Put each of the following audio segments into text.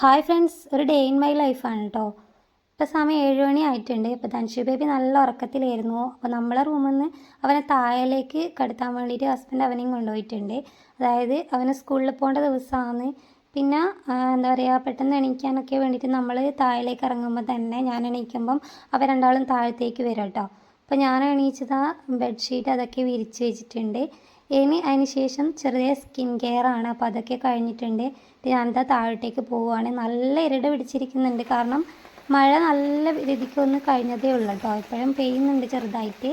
Hi friends, ഒരു day in my ലൈഫാണ് കേട്ടോ. ഇപ്പോൾ സമയം 7 മണി ആയിട്ടുണ്ട്. ഇപ്പോൾ ധൻഷു ബേബി നല്ല ഉറക്കത്തിലായിരുന്നു. അപ്പോൾ നമ്മളെ റൂമിൽ നിന്ന് അവനെ താഴേക്ക് കടത്താൻ വേണ്ടിയിട്ട് ഹസ്ബൻഡ് അവനെയും കൊണ്ടുപോയിട്ടുണ്ട്. അതായത് അവന് സ്കൂളിൽ പോകേണ്ട ദിവസമാണ്. പിന്നെ എന്താ പറയുക, പെട്ടെന്ന് എണീക്കാനൊക്കെ വേണ്ടിയിട്ട് നമ്മൾ താഴേക്ക് ഇറങ്ങുമ്പോൾ തന്നെ ഞാൻ എണീക്കുമ്പം അവർ രണ്ടാളും താഴത്തേക്ക് വരും കേട്ടോ. അപ്പോൾ ഞാൻ എണീച്ചതാ ബെഡ്ഷീറ്റ് അതൊക്കെ വിരിച്ച് വെച്ചിട്ടുണ്ട്. ഇനി അതിന് ശേഷം ചെറിയ സ്കിൻ കെയർ ആണ്. അപ്പോൾ അതൊക്കെ കഴിഞ്ഞിട്ടുണ്ട്. ഞാനിതാ താഴോട്ടേക്ക് പോവുകയാണ്. നല്ല ഇരുട് പിടിച്ചിരിക്കുന്നുണ്ട്, കാരണം മഴ നല്ല രീതിക്ക് ഒന്ന് കഴിഞ്ഞതേ ഉള്ളൂ കേട്ടോ. ഇപ്പോഴും പെയ്യുന്നുണ്ട് ചെറുതായിട്ട്.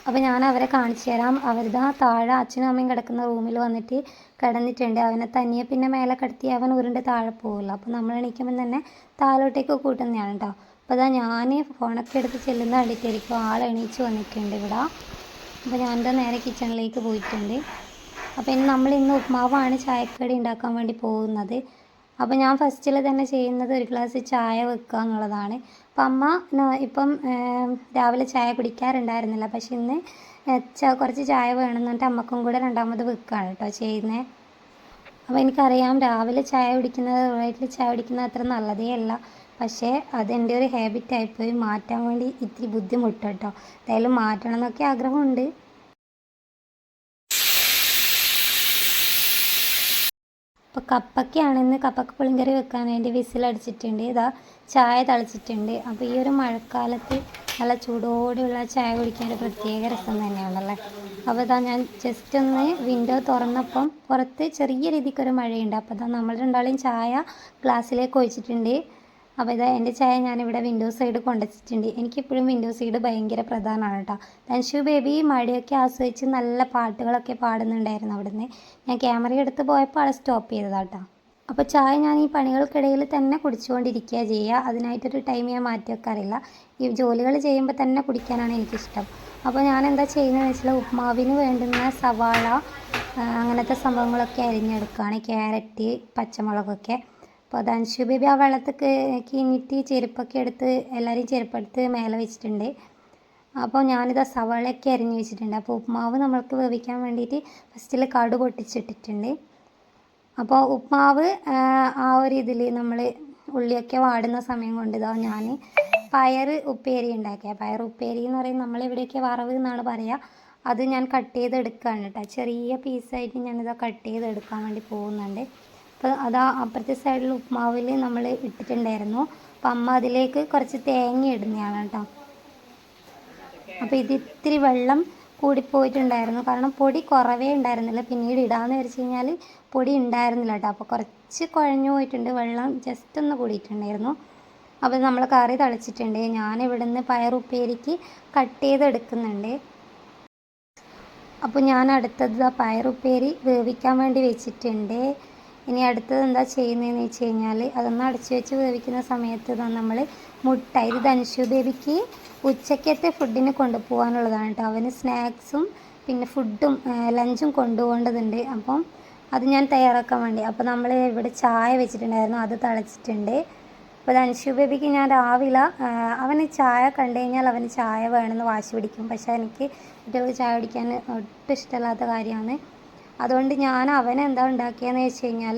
അപ്പോൾ ഞാൻ അവരെ കാണിച്ചു തരാം. അവരിതാ താഴെ അച്ഛനും അമ്മയും കിടക്കുന്ന റൂമിൽ വന്നിട്ട് കിടന്നിട്ടുണ്ട്. അവനെ തനിയെ പിന്നെ മേലെ കിടത്തി അവൻ ഉരുണ്ട് താഴെ പോകില്ല. അപ്പോൾ നമ്മൾ എണീക്കുമ്പോൾ തന്നെ താഴോട്ടേക്ക് കൂട്ടുന്നതാണ് കേട്ടോ. അപ്പോൾ അതാ ഞാൻ ഫോണൊക്കെ എടുത്ത് ചെല്ലുന്ന കണ്ടിട്ടായിരിക്കും ആൾ എണീച്ച് വന്നിട്ടുണ്ട് ഇവിടെ. അപ്പോൾ ഞാനെന്താ നേരെ കിച്ചണിലേക്ക് പോയിട്ടുണ്ട്. അപ്പോൾ ഇന്ന് ഉപ്മാവാണ് ചായക്കടി ഉണ്ടാക്കാൻ വേണ്ടി പോകുന്നത്. അപ്പോൾ ഞാൻ ഫസ്റ്റിൽ തന്നെ ചെയ്യുന്നത് ഒരു ഗ്ലാസ് ചായ വെക്കുക എന്നുള്ളതാണ്. അപ്പം അമ്മ ഇപ്പം രാവിലെ ചായ കുടിക്കാറുണ്ടായിരുന്നില്ല, പക്ഷെ ഇന്ന് കുറച്ച് ചായ വേണമെന്ന് പറഞ്ഞിട്ട് അമ്മക്കും കൂടെ രണ്ടാമത് വെക്കുകയാണ് കേട്ടോ ചെയ്യുന്നത്. അപ്പോൾ എനിക്കറിയാം രാവിലെ ചായ കുടിക്കുന്നത് വീട്ടിൽ ചായ കുടിക്കുന്നത് അത്ര നല്ലതേ അല്ല, പക്ഷേ അതെൻ്റെ ഒരു ഹാബിറ്റായിപ്പോയി. മാറ്റാൻ വേണ്ടി ഇത്തിരി ബുദ്ധിമുട്ട് കേട്ടോ. എന്തായാലും മാറ്റണം എന്നൊക്കെ ആഗ്രഹമുണ്ട്. അപ്പോൾ കപ്പയ്ക്കാണെന്ന് കപ്പക്ക പുളിങ്കറി വെക്കാൻ വേണ്ടി വിസിലടിച്ചിട്ടുണ്ട്. ഇതാ ചായ തളിച്ചിട്ടുണ്ട്. അപ്പോൾ ഈ ഒരു മഴക്കാലത്ത് നല്ല ചൂടോടെയുള്ള ചായ കുടിക്കാൻ ഒരു പ്രത്യേക രസം തന്നെയാണല്ലേ. അപ്പോൾ ഇതാ ഞാൻ ജസ്റ്റ് ഒന്ന് വിൻഡോ തുറന്നപ്പം പുറത്ത് ചെറിയ രീതിക്കൊരു മഴയുണ്ട്. അപ്പോൾ ഇതാ നമ്മൾ രണ്ടാളെയും ചായ ഗ്ലാസ്സിലേക്ക് ഒഴിച്ചിട്ടുണ്ട്. അപ്പോൾ ഇതാ എൻ്റെ ചായ ഞാനിവിടെ വിൻഡോ സൈഡ് കൊണ്ടുവച്ചിട്ടുണ്ട്. എനിക്കെപ്പോഴും വിൻഡോ സൈഡ് ഭയങ്കര പ്രധാനമാണ് കേട്ടോ. ധൻഷു ബേബി മഴയൊക്കെ ആസ്വദിച്ച് നല്ല പാട്ടുകളൊക്കെ പാടുന്നുണ്ടായിരുന്നു. അവിടുന്ന് ഞാൻ ക്യാമറ എടുത്ത് പോയപ്പോൾ ആളെ സ്റ്റോപ്പ് ചെയ്തതാണ് കേട്ടോ. അപ്പോൾ ചായ ഞാൻ ഈ പണികൾക്കിടയിൽ തന്നെ കുടിച്ചുകൊണ്ടിരിക്കുക ചെയ്യുക. അതിനായിട്ടൊരു ടൈം ഞാൻ മാറ്റി വെക്കാറില്ല. ഈ ജോലികൾ ചെയ്യുമ്പോൾ തന്നെ കുടിക്കാനാണ് എനിക്കിഷ്ടം. അപ്പോൾ ഞാൻ എന്താ ചെയ്യുന്നതെന്ന് വെച്ചാൽ ഉപ്മാവിന് വേണ്ടുന്ന സവാള അങ്ങനത്തെ സംഭവങ്ങളൊക്കെ അരിഞ്ഞെടുക്കുകയാണ്. ക്യാരറ്റ്, പച്ചമുളകൊക്കെ. അപ്പോൾ ധൻഷു ബേബി ആ വെള്ളത്തിൽ കിഞ്ഞിട്ട് ചെരുപ്പൊക്കെ എടുത്ത് എല്ലാവരെയും ചെരുപ്പെടുത്ത് മേലെ വെച്ചിട്ടുണ്ട്. അപ്പോൾ ഞാനിതാ സവാളയൊക്കെ അരിഞ്ഞ് വെച്ചിട്ടുണ്ട്. അപ്പോൾ ഉപ്മാവ് നമ്മൾക്ക് വേവിക്കാൻ വേണ്ടിയിട്ട് ഫസ്റ്റിൽ കടു പൊട്ടിച്ചിട്ടിട്ടുണ്ട്. അപ്പോൾ ഉപ്മാവ് ആ ഒരു ഇതിൽ നമ്മൾ ഉള്ളിയൊക്കെ വാടുന്ന സമയം കൊണ്ട് ഇതാ ഞാൻ പയർ ഉപ്പേരി ഉണ്ടാക്കിയ പയർ ഉപ്പേരി എന്ന് പറയുന്നത് നമ്മളിവിടെയൊക്കെ വറവ് എന്നാണ് പറയുക. അത് ഞാൻ കട്ട് ചെയ്തെടുക്കുകയാണ് കേട്ടോ. ചെറിയ പീസായിട്ട് ഞാനിതാ കട്ട് ചെയ്തെടുക്കാൻ വേണ്ടി പോകുന്നുണ്ട്. അപ്പോൾ അതാ അപ്പുറത്തെ സൈഡിൽ ഉപ്മാവിൽ നമ്മൾ ഇട്ടിട്ടുണ്ടായിരുന്നു. അപ്പം അമ്മ അതിലേക്ക് കുറച്ച് തേങ്ങ ഇടുന്നതാണ് കേട്ടോ. അപ്പോൾ ഇത്തിരി വെള്ളം കൂടിപ്പോയിട്ടുണ്ടായിരുന്നു, കാരണം പൊടി കുറവേ ഉണ്ടായിരുന്നില്ല. പിന്നീട് ഇടാമെന്ന് വെച്ച് കഴിഞ്ഞാൽ പൊടി ഉണ്ടായിരുന്നില്ല കേട്ടോ. അപ്പോൾ കുറച്ച് കുഴഞ്ഞു പോയിട്ടുണ്ട്, വെള്ളം ജസ്റ്റ് ഒന്ന് കൂടിയിട്ടുണ്ടായിരുന്നു. അപ്പോൾ നമ്മൾ കറി തളിച്ചിട്ടുണ്ട്. ഞാനിവിടുന്ന് പയറുപ്പേരിക്ക് കട്ട് ചെയ്തെടുക്കുന്നുണ്ട്. അപ്പോൾ ഞാൻ അടുത്തത് പയറുപ്പേരി വേവിക്കാൻ വേണ്ടി വെച്ചിട്ടുണ്ട്. ഇനി അടുത്തത് എന്താ ചെയ്യുന്നതെന്ന് വെച്ച് കഴിഞ്ഞാൽ അതൊന്ന് അടച്ചു വെച്ച് വേവിക്കുന്ന സമയത്ത് നമ്മൾ മുട്ട, ഇത് ധൻഷു ബേബിക്ക് ഉച്ചക്കത്തെ ഫുഡിന് കൊണ്ടുപോകാനുള്ളതാണ് കേട്ടോ. അവന് സ്നാക്സും പിന്നെ ഫുഡും ലഞ്ചും കൊണ്ടുപോകേണ്ടതുണ്ട്. അപ്പം അത് ഞാൻ തയ്യാറാക്കാൻ വേണ്ടി അപ്പോൾ നമ്മൾ ഇവിടെ ചായ വെച്ചിട്ടുണ്ടായിരുന്നു, അത് തിളച്ചിട്ടുണ്ട്. അപ്പോൾ ധൻഷു ബേബിക്ക് ഞാൻ രാവിലെ അവന് ചായ കണ്ടു കഴിഞ്ഞാൽ അവന് ചായ വേണമെന്ന് വാശി പിടിക്കും. പക്ഷേ എനിക്ക് കുട്ടികൾക്ക് ചായ കുടിക്കാൻ ഒട്ടും ഇഷ്ടമില്ലാത്ത കാര്യമാണ്. അതുകൊണ്ട് ഞാൻ അവനെന്താ ഉണ്ടാക്കിയതെന്ന് വെച്ച് കഴിഞ്ഞാൽ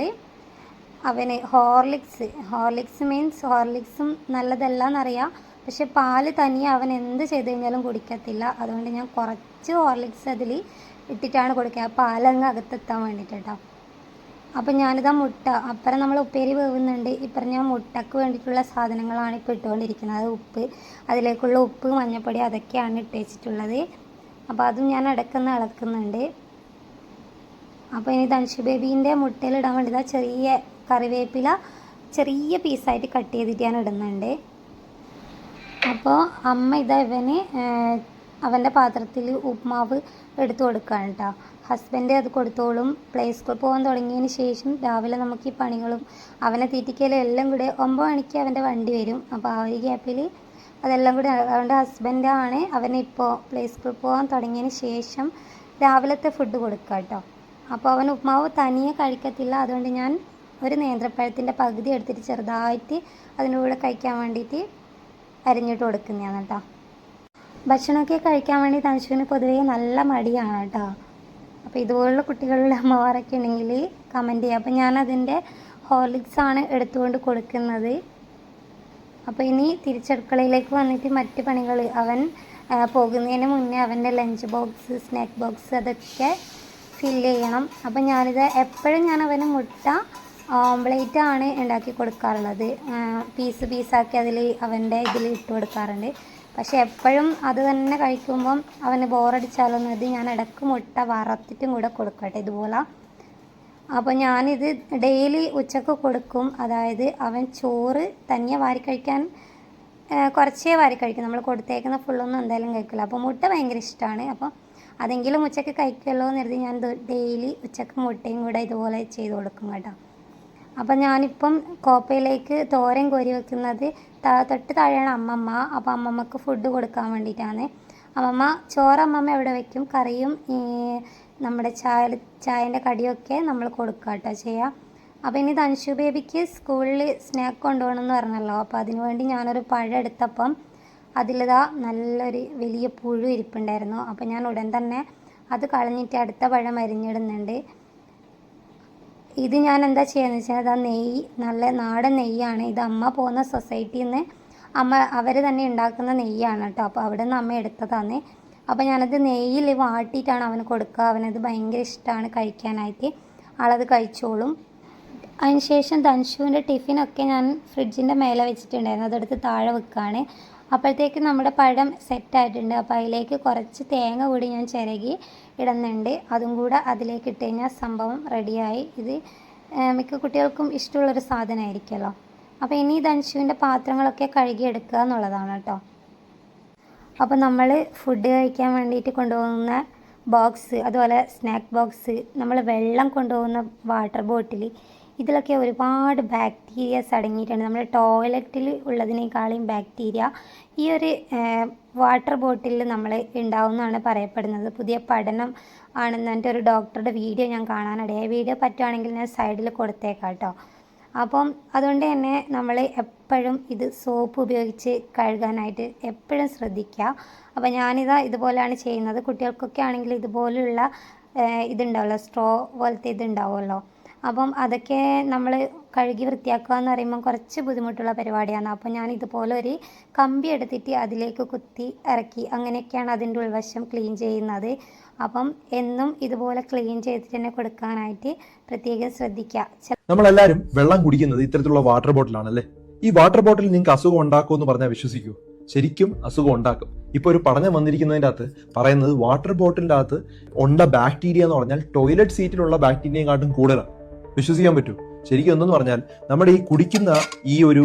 അവന് ഹോർലിക്സ് മീൻസ് ഹോർലിക്സും നല്ലതല്ല എന്നറിയാം, പക്ഷെ പാല് തനിയെ അവൻ എന്ത് ചെയ്ത് കഴിഞ്ഞാലും കുടിക്കത്തില്ല. അതുകൊണ്ട് ഞാൻ കുറച്ച് ഹോർലിക്സ് അതിൽ ഇട്ടിട്ടാണ് കൊടുക്കുക, പാലങ്ങ് അകത്തെത്താൻ വേണ്ടിയിട്ട് കേട്ടോ. അപ്പം ഞാനിതാ മുട്ട, അപ്പുറം നമ്മൾ ഉപ്പേരി വേവുന്നുണ്ട്, ഇപ്പുറം ഞാൻ മുട്ടക്ക് വേണ്ടിയിട്ടുള്ള സാധനങ്ങളാണ് ഇപ്പോൾ ഇട്ടുകൊണ്ടിരിക്കുന്നത്. ഉപ്പ്, അതിലേക്കുള്ള ഉപ്പ്, മഞ്ഞൾപ്പൊടി അതൊക്കെയാണ് ഇട്ട് വെച്ചിട്ടുള്ളത്. അപ്പോൾ അതും ഞാൻ ഇടയ്ക്കൊന്ന് ഇളക്കുന്നുണ്ട്. അപ്പോൾ ഇനി ധൻഷു ബേബീൻ്റെ മുട്ടയിലിടാൻ വേണ്ടി ചെറിയ കറിവേപ്പില ചെറിയ പീസായിട്ട് കട്ട് ചെയ്തിട്ട് ഞാൻ ഇടുന്നുണ്ട്. അപ്പോൾ അമ്മ ഇവന് അവൻ്റെ പാത്രത്തിൽ ഉപ്മാവ് എടുത്തു കൊടുക്കുകയാണ് കേട്ടോ. ഹസ്ബൻഡ് അത് കൊടുത്തോളും. പ്ലേ സ്കൂൾ പോകാൻ തുടങ്ങിയതിന് ശേഷം രാവിലെ നമുക്ക് ഈ പണികളും അവനെ തീറ്റിക്കലും എല്ലാം കൂടെ 9 മണിക്ക് അവൻ്റെ വണ്ടി വരും. അപ്പോൾ ആ ഒരു ഗ്യാപ്പിൽ അതെല്ലാം കൂടി അതുകൊണ്ട് ഹസ്ബൻഡാണ് അവനെ ഇപ്പോൾ പ്ലേ സ്കൂൾ പോകാൻ തുടങ്ങിയതിന് ശേഷം രാവിലത്തെ ഫുഡ് കൊടുക്കുക കേട്ടോ. അപ്പോൾ അവൻ ഉപ്മാവ് തനിയെ കഴിക്കത്തില്ല. അതുകൊണ്ട് ഞാൻ ഒരു നേന്ത്രപ്പഴത്തിൻ്റെ പകുതി എടുത്തിട്ട് ചെറുതായിട്ട് അതിൻ്റെ കൂടെ കഴിക്കാൻ വേണ്ടിയിട്ട് അരിഞ്ഞിട്ട് കൊടുക്കുന്നതാണ് കേട്ടോ. ഭക്ഷണമൊക്കെ കഴിക്കാൻ വേണ്ടി ധൻഷുവിന് പൊതുവേ നല്ല മടിയാണ് കേട്ടോ. അപ്പോൾ ഇതുപോലുള്ള കുട്ടികളുടെ അമ്മമാരൊക്കെ ഉണ്ടെങ്കിൽ കമൻറ്റ് ചെയ്യുക. അപ്പോൾ ഞാനതിൻ്റെ ഹോർലിക്സാണ് എടുത്തുകൊണ്ട് കൊടുക്കുന്നത്. അപ്പോൾ ഇനി തിരിച്ചടുക്കളയിലേക്ക് വന്നിട്ട് മറ്റ് പണികൾ, അവൻ പോകുന്നതിന് മുന്നേ അവൻ്റെ ലഞ്ച് ബോക്സ്, സ്നാക്ക് ബോക്സ് അതൊക്കെ ഫില്ല് ചെയ്യണം. അപ്പോൾ ഞാനിത് എപ്പോഴും ഞാൻ അവന് മുട്ട ഓംപ്ലേറ്റാണ് ഉണ്ടാക്കി കൊടുക്കാറുള്ളത്. പീസാക്കി അതിൽ അവൻ്റെ ഇതിൽ ഇട്ട് കൊടുക്കാറുണ്ട്. പക്ഷെ എപ്പോഴും അത് തന്നെ കഴിക്കുമ്പം അവന് ബോറടിച്ചാലോന്നത് ഞാൻ ഇടയ്ക്ക് മുട്ട വറുത്തിട്ടും കൂടെ കൊടുക്കട്ടെ ഇതുപോലെ. അപ്പോൾ ഞാനിത് ഡെയിലി ഉച്ചക്ക് കൊടുക്കും. അതായത് അവൻ ചോറ് തനിയെ വാരി കഴിക്കാൻ കുറച്ചേ വാരി കഴിക്കും. നമ്മൾ കൊടുത്തേക്കുന്ന ഫുള്ളൊന്നും എന്തായാലും കഴിക്കില്ല. അപ്പോൾ മുട്ട ഭയങ്കര ഇഷ്ടമാണ്. അപ്പോൾ അതെങ്കിലും ഉച്ചക്ക് കഴിക്കുമല്ലോ എന്ന് കരുതി ഞാൻ ഡെയിലി ഉച്ചക്ക് മുട്ടയും കൂടെ ഇതുപോലെ ചെയ്ത് കൊടുക്കും കേട്ടോ. അപ്പം ഞാനിപ്പം കോപ്പയിലേക്ക് തോരൻ കോരി വെക്കുന്നത് തൊട്ട് താഴെയാണ് അമ്മമ്മ. അപ്പോൾ അമ്മമ്മക്ക് ഫുഡ് കൊടുക്കാൻ വേണ്ടിയിട്ടാണ്. അമ്മമ്മ ചോറ് അമ്മമ്മ എവിടെ വെക്കും, കറിയും നമ്മുടെ ചായൻ്റെ കടിയൊക്കെ നമ്മൾ കൊടുക്കുക കേട്ടോ ചെയ്യുക. അപ്പോൾ ഇനി തൻഷു ബേബിക്ക് സ്കൂളിൽ സ്നാക്ക് കൊണ്ടുപോകണമെന്ന് പറഞ്ഞല്ലോ. അപ്പോൾ അതിന് വേണ്ടി ഞാനൊരു പഴം എടുത്തപ്പം അതിലിതാ നല്ലൊരു വലിയ പുഴു ഇരിപ്പുണ്ടായിരുന്നു. അപ്പോൾ ഞാൻ ഉടൻ തന്നെ അത് കളഞ്ഞിട്ട് അടുത്ത പഴം അരിഞ്ഞിടുന്നുണ്ട്. ഇത് ഞാൻ എന്താ ചെയ്യുന്നത് വെച്ചാൽ അതാ നെയ്യ്, നല്ല നാടൻ നെയ്യാണ്. ഇത് അമ്മ പോകുന്ന സൊസൈറ്റിയിൽ നിന്ന് അവർ തന്നെ ഉണ്ടാക്കുന്ന നെയ്യാണ് കേട്ടോ. അപ്പോൾ അവിടെ നിന്ന് അമ്മ എടുത്തതാണ്. അപ്പോൾ ഞാനത് നെയ്യിൽ വാട്ടിയിട്ടാണ് അവന് കൊടുക്കുക. അവനത് ഭയങ്കര ഇഷ്ടമാണ് കഴിക്കാനായിട്ട്. ആളത് കഴിച്ചോളും. അതിനുശേഷം തൻഷുവിൻ്റെ ടിഫിനൊക്കെ ഞാൻ ഫ്രിഡ്ജിൻ്റെ മേലെ വെച്ചിട്ടുണ്ടായിരുന്നു. അതെടുത്ത് താഴെ വെക്കുകയാണ്. അപ്പോഴത്തേക്ക് നമ്മുടെ പഴം സെറ്റായിട്ടുണ്ട്. അപ്പോൾ അതിലേക്ക് കുറച്ച് തേങ്ങ കൂടി ഞാൻ ചിരകി ഇടുന്നുണ്ട്. അതും കൂടെ അതിലേക്ക് ഇട്ട് കഴിഞ്ഞാൽ സംഭവം റെഡിയായി. ഇത് മിക്ക കുട്ടികൾക്കും ഇഷ്ടമുള്ളൊരു സാധനമായിരിക്കുമല്ലോ. അപ്പോൾ ഇനി തൻഷുവിൻ്റെ പാത്രങ്ങളൊക്കെ കഴുകിയെടുക്കുക എന്നുള്ളതാണ് കേട്ടോ. അപ്പോൾ നമ്മൾ ഫുഡ് കഴിക്കാൻ വേണ്ടിയിട്ട് കൊണ്ടുപോകുന്ന ബോക്സ്, അതുപോലെ സ്നാക്ക് ബോക്സ്, നമ്മൾ വെള്ളം കൊണ്ടുപോകുന്ന വാട്ടർ ബോട്ടിൽ, ഇതിലൊക്കെ ഒരുപാട് ബാക്ടീരിയസ് അടങ്ങിയിട്ടുണ്ട്. നമ്മുടെ ടോയ്ലറ്റിൽ ഉള്ളതിനേക്കാളും ബാക്ടീരിയ ഈ ഒരു വാട്ടർ ബോട്ടിലിൽ നമ്മൾ ഉണ്ടാവുമെന്നാണ് പറയപ്പെടുന്നത്. പുതിയ പഠനം ആണെന്ന് എൻ്റെ ഒരു ഡോക്ടറുടെ വീഡിയോ ഞാൻ കാണാനിടയായി. വീഡിയോ പറ്റുവാണെങ്കിൽ ഞാൻ സൈഡിൽ കൊടുത്തേക്കാം കേട്ടോ. അപ്പം അതുകൊണ്ട് തന്നെ നമ്മൾ എപ്പോഴും ഇത് സോപ്പ് ഉപയോഗിച്ച് കഴുകാനായിട്ട് എപ്പോഴും ശ്രദ്ധിക്കുക. അപ്പോൾ ഞാനിതാ ഇതുപോലെയാണ് ചെയ്യുന്നത്. കുട്ടികൾക്കൊക്കെ ആണെങ്കിൽ ഇതുപോലുള്ള ഇതുണ്ടാവുമല്ലോ, സ്ട്രോ പോലത്തെ ഇതുണ്ടാവുമല്ലോ. അപ്പം അതൊക്കെ നമ്മൾ കഴുകി വൃത്തിയാക്കുക എന്ന് പറയുമ്പോൾ കുറച്ച് ബുദ്ധിമുട്ടുള്ള പരിപാടിയാണ്. അപ്പോൾ ഞാൻ ഇതുപോലെ ഒരു കമ്പി എടുത്തിട്ട് അതിലേക്ക് കുത്തി ഇറക്കി അങ്ങനെയൊക്കെയാണ് അതിൻ്റെ ഉൾവശം ക്ലീൻ ചെയ്യുന്നത്. അപ്പം എന്നും ഇതുപോലെ ക്ലീൻ ചെയ്തിട്ട് തന്നെ കൊടുക്കാനായിട്ട് പ്രത്യേകം ശ്രദ്ധിക്കുക. നമ്മളെല്ലാവരും വെള്ളം കുടിക്കുന്നത് ഇത്തരത്തിലുള്ള വാട്ടർ ബോട്ടിലാണല്ലേ. ഈ വാട്ടർ ബോട്ടിൽ നിങ്ങൾക്ക് അസുഖം ഉണ്ടാക്കുമെന്ന് പറഞ്ഞാൽ വിശ്വസിക്കൂ? ശരിക്കും അസുഖം ഉണ്ടാക്കും. ഇപ്പോൾ ഒരു പഠനം വന്നിരിക്കുന്നതിൻ്റെ അകത്ത് പറയുന്നത് വാട്ടർ ബോട്ടിലിൻ്റെ അകത്ത് ഉണ്ട ബാക്ടീരിയ എന്ന് പറഞ്ഞാൽ ടോയ്ലറ്റ് സീറ്റിലുള്ള ബാക്ടീരിയയെക്കാട്ടും കൂടുതലാണ്. വിശ്വസിക്കാൻ പറ്റൂ? ശരിക്കും എന്തെന്ന് പറഞ്ഞാൽ നമ്മുടെ ഈ കുടിക്കുന്ന ഈ ഒരു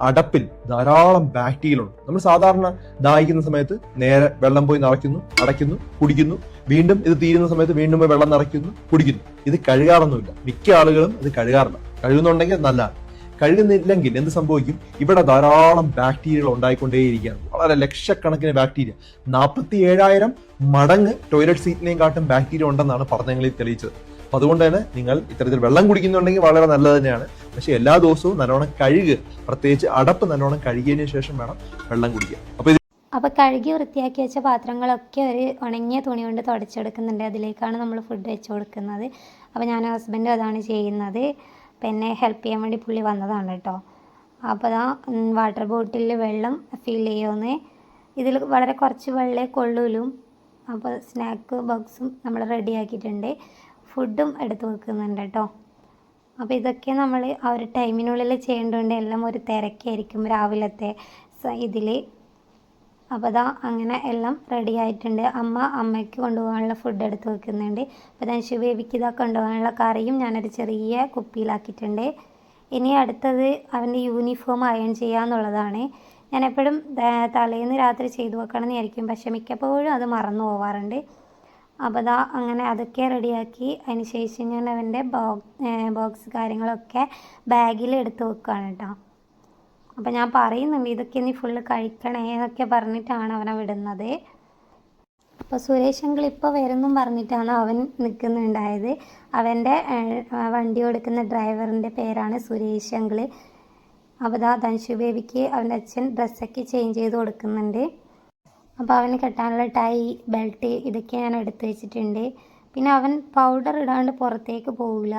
അടപ്പിൽ ധാരാളം ബാക്ടീരിയ ഉണ്ട്. നമ്മൾ സാധാരണ ദാഹിക്കുന്ന സമയത്ത് നേരെ വെള്ളം പോയി നിറയ്ക്കുന്നു, അടയ്ക്കുന്നു, കുടിക്കുന്നു. വീണ്ടും ഇത് തീരുന്ന സമയത്ത് വീണ്ടും പോയി വെള്ളം നിറയ്ക്കുന്നു, കുടിക്കുന്നു. ഇത് കഴുകാറൊന്നുമില്ല. മിക്ക ആളുകളും ഇത് കഴുകാറില്ല. കഴുകുന്നുണ്ടെങ്കിൽ നല്ലതാണ്. കഴുകുന്നില്ലെങ്കിൽ എന്ത് സംഭവിക്കും? ഇവിടെ ധാരാളം ബാക്ടീരിയകൾ ഉണ്ടായിക്കൊണ്ടേയിരിക്കുകയാണ്. വളരെ ലക്ഷക്കണക്കിന് ബാക്ടീരിയ, 47,000 മടങ്ങ് ടോയ്ലറ്റ് സീറ്റിനെയും കാട്ടും ബാക്ടീരിയ ഉണ്ടെന്നാണ് പഠനങ്ങളിൽ തെളിയിച്ചത്. അപ്പൊ അതുകൊണ്ട് തന്നെ നിങ്ങൾ ഇത്തരത്തിൽ വെള്ളം കുടിക്കുന്നുണ്ടെങ്കിൽ വളരെ നല്ലത് തന്നെയാണ്. പക്ഷെ എല്ലാ ദിവസവും നല്ലോണം കഴുകുക. പ്രത്യേകിച്ച് അടപ്പ് നല്ലോണം കഴുകിയതിനു ശേഷം വേണം വെള്ളം കുടിക്കുക. അപ്പോൾ കഴുകി വൃത്തിയാക്കി വെച്ച പാത്രങ്ങളൊക്കെ ഒരു ഉണങ്ങിയ തുണി കൊണ്ട് തുടച്ചെടുക്കുന്നുണ്ട്. അതിലേക്കാണ് നമ്മൾ ഫുഡ് വെച്ച് കൊടുക്കുന്നത്. അപ്പോൾ ഞാൻ ഹസ്ബൻഡും അതാണ് ചെയ്യുന്നത്. പിന്നെ ഹെൽപ്പ് ചെയ്യാൻ വേണ്ടി പുള്ളി വന്നതാണ് കേട്ടോ. അപ്പോൾ അതാ വാട്ടർ ബോട്ടിലിൽ വെള്ളം ഫിൽ ചെയ്യുമെന്ന്. ഇതിൽ വളരെ കുറച്ച് വെള്ളമേ കൊള്ളൂലും. അപ്പോൾ സ്നാക്ക് ബോക്സും നമ്മൾ റെഡിയാക്കിയിട്ടുണ്ട്. ഫുഡും എടുത്ത് വെക്കുന്നുണ്ട് കേട്ടോ. അപ്പോൾ ഇതൊക്കെ നമ്മൾ ആ ഒരു ടൈമിനുള്ളിൽ ചെയ്യേണ്ടതുകൊണ്ട് എല്ലാം ഒരു തിരക്കായിരിക്കും രാവിലത്തെ ഇതിൽ. അപ്പോൾ അതാ അങ്ങനെ എല്ലാം റെഡി ആയിട്ടുണ്ട്. അമ്മയ്ക്ക് കൊണ്ടുപോകാനുള്ള ഫുഡ് എടുത്ത് വെക്കുന്നുണ്ട്. അപ്പോൾ തൻഷു ബേബിക്ക് ഇതാ കൊണ്ടുപോകാനുള്ള കറിയും ഞാനൊരു ചെറിയ കുപ്പിയിലാക്കിയിട്ടുണ്ട്. ഇനി അടുത്തത് അവൻ്റെ യൂണിഫോം അയൺ ചെയ്യാന്നുള്ളതാണ്. ഞാൻ എപ്പോഴും തലേന്ന് രാത്രി ചെയ്തു വെക്കണം എന്ന് വിചാരിക്കും. പക്ഷെ മിക്കപ്പോഴും അത് മറന്നു പോവാറുണ്ട്. അപ്പോൾ അതാ അങ്ങനെ അതൊക്കെ റെഡിയാക്കി അതിന് ശേഷം ഞാൻ അവൻ്റെ ബോക്സ് കാര്യങ്ങളൊക്കെ ബാഗിൽ എടുത്ത് വെക്കുകയാണ് കേട്ടോ. അപ്പോൾ ഞാൻ പറയുന്നുണ്ട് ഇതൊക്കെ നീ ഫുള്ള് കഴിക്കണേ എന്നൊക്കെ പറഞ്ഞിട്ടാണ് അവനെ വിടുന്നത്. അപ്പോൾ സുരേഷ് അങ്കിൾ ഇപ്പോൾ വരുന്നും പറഞ്ഞിട്ടാണ് അവൻ നിൽക്കുന്നുണ്ടായത്. അവൻ്റെ വണ്ടി കൊടുക്കുന്ന ഡ്രൈവറിൻ്റെ പേരാണ് സുരേഷ് അങ്കിൾ. അപ്പോൾ ദാ തൻഷു ബേബിക്ക് അവൻ്റെ അച്ഛൻ ഡ്രസ്സൊക്കെ ചേഞ്ച് ചെയ്ത് കൊടുക്കുന്നുണ്ട്. അപ്പോൾ അവന് കെട്ടാനുള്ള ടൈ, ബെൽറ്റ് ഇതൊക്കെ ഞാൻ എടുത്ത് വെച്ചിട്ടുണ്ട്. പിന്നെ അവൻ പൗഡർ ഇടാണ്ട് പുറത്തേക്ക് പോവില്ല.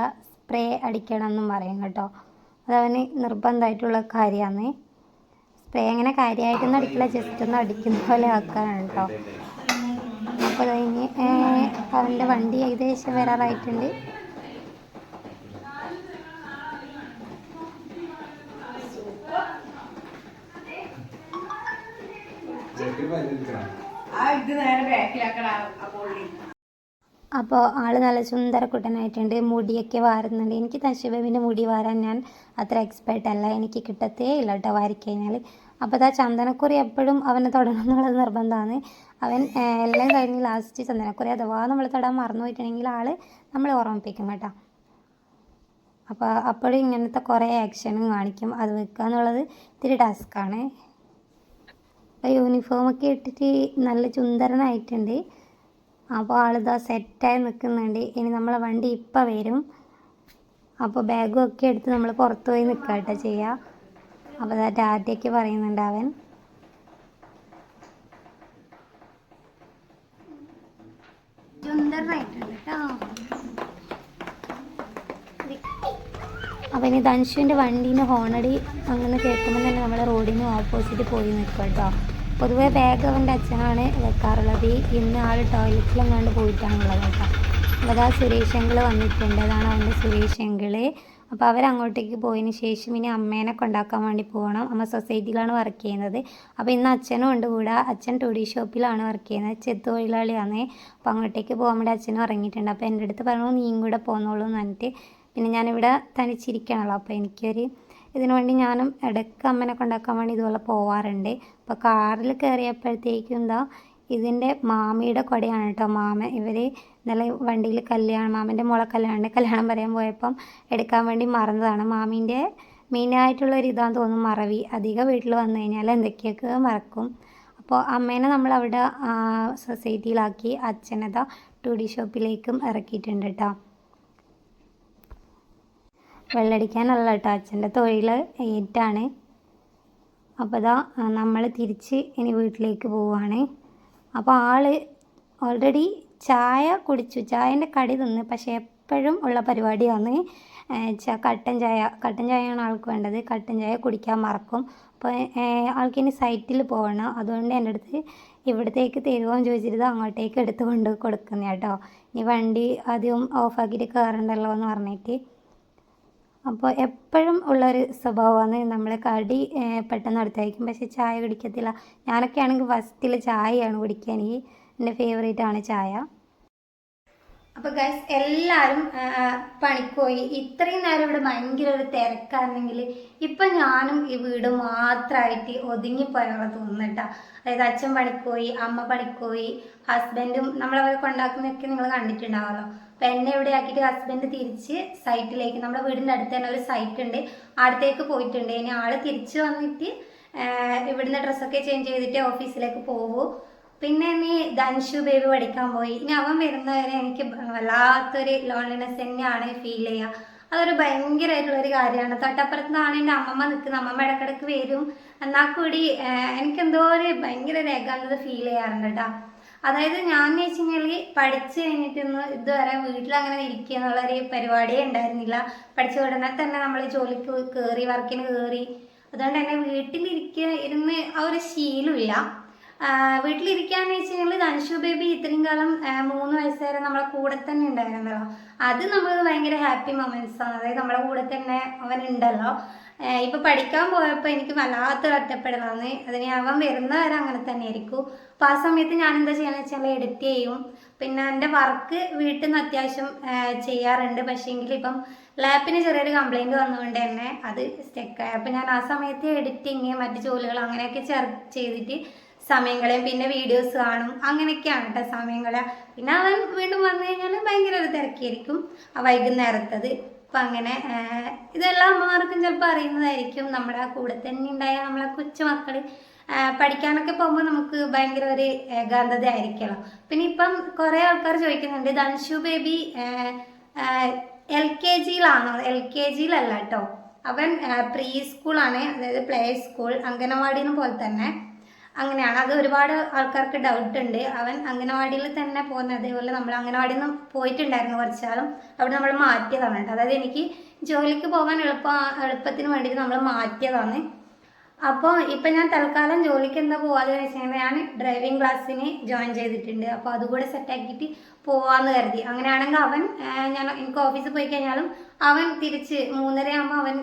സ്പ്രേ അടിക്കണം എന്നും പറയും കേട്ടോ. അതവന് നിർബന്ധമായിട്ടുള്ള കാര്യമാണ്. സ്പ്രേ അങ്ങനെ കാര്യമായിട്ടൊന്നും അടിക്കില്ല, ജസ്റ്റ് ഒന്ന് അടിക്കുന്ന പോലെ ആക്കാനാണ് കേട്ടോ. അപ്പോൾ കഴിഞ്ഞ് അവൻ്റെ വണ്ടി ഏകദേശം വരാറായിട്ടുണ്ട്. അപ്പോൾ ആള് നല്ല സുന്ദരക്കുട്ടനായിട്ടുണ്ട്, മുടിയൊക്കെ വാരുന്നുണ്ട്. എനിക്ക് തശുബേബിൻ്റെ മുടി വാരാൻ ഞാൻ അത്ര എക്സ്പേർട്ട് അല്ല, എനിക്ക് കിട്ടത്തേ ഇല്ല കേട്ടോ വാരിക്കഴിഞ്ഞാൽ. അപ്പോൾ അതാ ചന്ദനക്കുറി എപ്പോഴും അവനെ തൊടണം എന്നുള്ളത് നിർബന്ധമാണ്. അവൻ എല്ലാം കഴിഞ്ഞ് ലാസ്റ്റ് ചന്ദനക്കുറി അഥവാ നമ്മൾ തൊടാൻ മറന്നു പോയിട്ടുണ്ടെങ്കിൽ ആൾ നമ്മളെ ഓർമ്മിപ്പിക്കും കേട്ടോ. അപ്പോൾ അപ്പോഴും ഇങ്ങനത്തെ കുറേ ആക്ഷനും കാണിക്കും. അത് വെക്കുക എന്നുള്ളത് ഇത്തിരി ടാസ്ക്കാണ്. അപ്പോൾ യൂണിഫോമൊക്കെ ഇട്ടിട്ട് നല്ല ചുന്ദരനായിട്ടുണ്ട്. അപ്പോൾ ആളിതാ സെറ്റായി നിൽക്കുന്നുണ്ട്. ഇനി നമ്മളെ വണ്ടി ഇപ്പം വരും. അപ്പോൾ ബാഗും ഒക്കെ എടുത്ത് നമ്മൾ പുറത്ത് പോയി നിൽക്കുക കേട്ടോ ചെയ്യുക. അപ്പോൾ അതാ ടാറ്റയ്ക്ക് പറയുന്നുണ്ട് അവൻ. ചുന്ദരനായിട്ടുണ്ട് കേട്ടോ. അപ്പോൾ ഇനി ധനുഷിൻ്റെ വണ്ടീൻ്റെ ഹോണടി അങ്ങനെ കേൾക്കുമ്പോൾ തന്നെ നമ്മൾ റോഡിന് ഓപ്പോസിറ്റ് പോയി നിൽക്കുക കേട്ടോ. പൊതുവേ ബാഗ് അവൻ്റെ അച്ഛനാണ് വെക്കാറുള്ളത്. ഇന്ന് ആൾ ടോയ്ലറ്റിലെങ്ങാണ്ട് പോയിട്ടാണുള്ളത് കേട്ടോ. അപ്പോൾ അതാ സുരേഷ് അങ്കിൾ വന്നിട്ടുണ്ട്. അതാണ് അവൻ്റെ സുരേഷ് അങ്കിൾ. അപ്പോൾ അവരങ്ങോട്ടേക്ക് പോയതിന് ശേഷം ഇനി അമ്മേനെ കൊണ്ടാക്കാൻ വേണ്ടി പോകണം. അമ്മ സൊസൈറ്റിയിലാണ് വർക്ക് ചെയ്യുന്നത്. അപ്പോൾ ഇന്ന് അച്ഛനും ഉണ്ട് കൂടെ. അച്ഛൻ ടൂഡി ഷോപ്പിലാണ് വർക്ക് ചെയ്യുന്നത്, ചെത്തു തൊഴിലാളിയാണ്. അപ്പോൾ അങ്ങോട്ടേക്ക് പോകാൻ വേണ്ടി അച്ഛനും ഇറങ്ങിയിട്ടുണ്ട്. അപ്പോൾ എൻ്റെ അടുത്ത് പറഞ്ഞു നീയും കൂടെ പോന്നോളൂ എന്ന് പറഞ്ഞിട്ട്. പിന്നെ ഞാനിവിടെ തനിച്ചിരിക്കണല്ലോ, അപ്പോൾ എനിക്കൊരു ഇതിനു വേണ്ടി ഞാനും ഇടയ്ക്ക് അമ്മനെ കൊണ്ടാക്കാൻ വേണ്ടി ഇതുപോലെ പോവാറുണ്ട്. അപ്പോൾ കാറിൽ കയറിയപ്പോഴത്തേക്കും എന്താ ഇതിൻ്റെ മാമിയുടെ കൊടയാണ് കേട്ടോ. ഇവർ ഇന്നലെ വണ്ടിയിൽ മാമൻ്റെ മോളെ കല്യാണം പറയാൻ പോയപ്പം എടുക്കാൻ വേണ്ടി മറന്നതാണ്. മാമീൻ്റെ മെയിനായിട്ടുള്ളൊരു ഇതാന്ന് തോന്നും മറവി. അധികം വീട്ടിൽ വന്നു കഴിഞ്ഞാൽ എന്തൊക്കെയൊക്കെ മറക്കും. അപ്പോൾ അമ്മേനെ നമ്മളവിടെ സൊസൈറ്റിയിലാക്കി അച്ഛനതാ ടൂഡി ഷോപ്പിലേക്കും ഇറക്കിയിട്ടുണ്ട് കേട്ടോ. വെള്ളടിക്കാനല്ല കേട്ടോ, അച്ഛൻ്റെ തൊഴിൽ ഏറ്റാണ്. അപ്പോൾ അതാ നമ്മൾ തിരിച്ച് ഇനി വീട്ടിലേക്ക് പോവുകയാണ്. അപ്പോൾ ആൾ ഓൾറെഡി ചായ കുടിച്ചു, ചായൻ്റെ കടി തിന്ന്. പക്ഷേ എപ്പോഴും ഉള്ള പരിപാടിയാണ് കട്ടൻ ചായയാണ് ആൾക്ക് വേണ്ടത്. കട്ടൻ ചായ കുടിക്കാൻ മറക്കും. അപ്പോൾ ആൾക്കിനി സൈറ്റിൽ പോകണം. അതുകൊണ്ട് എൻ്റെ അടുത്ത് ഇവിടത്തേക്ക് തരുമോ എന്ന് ചോദിച്ചിട്ട് അങ്ങോട്ടേക്ക് എടുത്ത് കൊണ്ട് കൊടുക്കുന്ന കേട്ടോ. ഇനി വണ്ടി ആദ്യം ഓഫാക്കിയിട്ട് കയറണ്ടല്ലോ എന്ന് പറഞ്ഞിട്ട്. അപ്പോൾ എപ്പോഴും ഉള്ളൊരു സ്വഭാവമാണ് നമ്മൾ കടി പെട്ടെന്ന് അടുത്തായിരിക്കും, പക്ഷേ ചായ കുടിക്കത്തില്ല. ഞാനൊക്കെ ആണെങ്കിൽ ഫസ്റ്റിൽ ചായയാണ് കുടിക്കുക. എനിക്ക് എൻ്റെ ഫേവറേറ്റാണ് ചായ. അപ്പോൾ ഗൈസ് എല്ലാവരും പണിക്ക് പോയി. ഇത്രയും നേരം ഇവിടെ ഭയങ്കര ഒരു തിരക്കാണെങ്കിൽ ഇപ്പം ഞാനും ഈ വീട് മാത്രമായിട്ട് ഒതുങ്ങിപ്പോയാൽ തോന്നുന്നുട്ടാ. അതായത് അച്ഛൻ പണിക്ക് പോയി, അമ്മ പണിക്ക് പോയി, ഹസ്ബൻഡും നമ്മളവരെ കൊണ്ടാക്കുന്നതൊക്കെ നിങ്ങൾ കണ്ടിട്ടുണ്ടാവുമല്ലോ. അപ്പം എന്നെ ഇവിടെ ആക്കിയിട്ട് ഹസ്ബൻഡ് തിരിച്ച് സൈറ്റിലേക്ക്, നമ്മുടെ വീടിൻ്റെ അടുത്ത് തന്നെ ഒരു സൈറ്റ് ഉണ്ട്, അടുത്തേക്ക് പോയിട്ടുണ്ട്. ഇനി ആൾ തിരിച്ച് വന്നിട്ട് ഇവിടുന്ന് ഡ്രസ്സൊക്കെ ചേഞ്ച് ചെയ്തിട്ട് ഓഫീസിലേക്ക് പോകൂ. പിന്നെ ഇനി ധൻഷു ബേബി പഠിക്കാൻ പോയി. ഇനി അവൻ വരുന്നവരെ എനിക്ക് വല്ലാത്തൊരു ലോൺലിനെസ് തന്നെയാണ് ഫീൽ ചെയ്യുക. അതൊരു ഭയങ്കരമായിട്ടുള്ളൊരു കാര്യമാണ്. തൊട്ടപ്പുറത്താണ് എൻ്റെ അമ്മമ്മ നിൽക്കുന്നത്. അമ്മമ്മ ഇടക്കിടക്ക് വരും. എന്നാൽ കൂടി എനിക്കെന്തോ ഒരു ഭയങ്കര ഏകാന്തത ഫീൽ ചെയ്യാറുണ്ട് കേട്ടോ. അതായത് ഞാൻ എന്ന് വെച്ച് കഴിഞ്ഞാൽ പഠിച്ചു കഴിഞ്ഞിട്ടൊന്നും ഇതുവരെ വീട്ടിലങ്ങനെ ഇരിക്കുക എന്നുള്ളൊരു പരിപാടിയേ ഉണ്ടായിരുന്നില്ല. പഠിച്ച ഉടനെ തന്നെ നമ്മൾ ജോലിക്ക് കയറി, വർക്കിന് കയറി. അതുകൊണ്ട് തന്നെ ഇരുന്ന് ആ ഒരു ശീലമില്ല. വീട്ടിലിരിക്കാന്ന് വെച്ച് കഴിഞ്ഞാൽ ധൻഷു ബേബി ഇത്രയും കാലം 3 വയസ്സ് വരെ നമ്മളെ കൂടെ തന്നെ ഉണ്ടായിരുന്നല്ലോ. അത് നമ്മൾ ഭയങ്കര ഹാപ്പി മൊമെന്റ്സ് ആണ്. അതായത് നമ്മളെ കൂടെ തന്നെ അവൻ ഉണ്ടല്ലോ. ഇപ്പം പഠിക്കാൻ പോയപ്പോൾ എനിക്ക് വല്ലാത്തൊരു ഒറ്റപ്പെടലാണ്. അതിന് അവൻ വരുന്നവരെ അങ്ങനെ തന്നെ ആയിരിക്കും. അപ്പോൾ ആ സമയത്ത് ഞാൻ എന്താ ചെയ്യുകയെന്ന് വെച്ചാൽ എഡിറ്റ് ചെയ്യും. പിന്നെ എൻ്റെ വർക്ക് വീട്ടിൽ നിന്ന് അത്യാവശ്യം ചെയ്യാറുണ്ട്. പക്ഷേങ്കിൽ ഇപ്പം ലാപ്പിന് ചെറിയൊരു കംപ്ലൈൻറ്റ് വന്നുകൊണ്ട് തന്നെ അത് സ്റ്റക്കായി. അപ്പോൾ ഞാൻ ആ സമയത്ത് എഡിറ്റിങ് മറ്റു ജോലികൾ അങ്ങനെയൊക്കെ ചെയ്തിട്ട് സമയം കളയും. പിന്നെ വീഡിയോസ് കാണും. അങ്ങനെയൊക്കെയാണ് കേട്ടോ സമയം കളയുക. പിന്നെ അവൻ വീണ്ടും വന്നു കഴിഞ്ഞാൽ ഭയങ്കര ഒരു തിരക്കായിരിക്കും വൈകുന്നേരത്തത്. അപ്പം അങ്ങനെ ഇതെല്ലാം അമ്മമാർക്കും ചിലപ്പോൾ അറിയുന്നതായിരിക്കും. നമ്മുടെ കൂടെ തന്നെ ഉണ്ടായ നമ്മളെ കൊച്ചുമക്കൾ പഠിക്കാനൊക്കെ പോകുമ്പോൾ നമുക്ക് ഭയങ്കര ഒരു ഏകാന്തത ആയിരിക്കുമല്ലോ. പിന്നെ ഇപ്പം കുറേ ആൾക്കാർ ചോദിക്കുന്നുണ്ട് ധൻഷു ബേബി LKGയിലാണോ? LKGയിലല്ല കേട്ടോ, അവൻ പ്രീ സ്കൂളാണ്, അതായത് പ്ലേ സ്കൂൾ, അംഗനവാടിനെ പോലെ തന്നെ. അങ്ങനെയാണ്. അത് ഒരുപാട് ആൾക്കാർക്ക് ഡൗട്ട് ഉണ്ട്. അവൻ അംഗനവാടിയിൽ തന്നെ പോകുന്നത്, അതേപോലെ നമ്മൾ അംഗനവാടിയിൽ നിന്ന് പോയിട്ടുണ്ടായിരുന്നു കുറച്ചാളും, അവിടെ നമ്മൾ മാറ്റിയതാണ് കേട്ടോ. അതായത് എനിക്ക് ജോലിക്ക് പോകാൻ എളുപ്പത്തിന് വേണ്ടിയിട്ട് നമ്മൾ മാറ്റിയതാണ്. അപ്പോൾ ഇപ്പം ഞാൻ തൽക്കാലം ജോലിക്ക് എന്താ പോകാതെ വെച്ചാൽ ഞാൻ ഡ്രൈവിംഗ് ക്ലാസ്സിന് ജോയിൻ ചെയ്തിട്ടുണ്ട്. അപ്പോൾ അതുകൂടെ സെറ്റാക്കിയിട്ട് പോവാമെന്ന് കരുതി. അങ്ങനെയാണെങ്കിൽ അവൻ എനിക്ക് ഓഫീസിൽ പോയി കഴിഞ്ഞാലും അവൻ തിരിച്ച് 3:30 ആകുമ്പോൾ അവൻ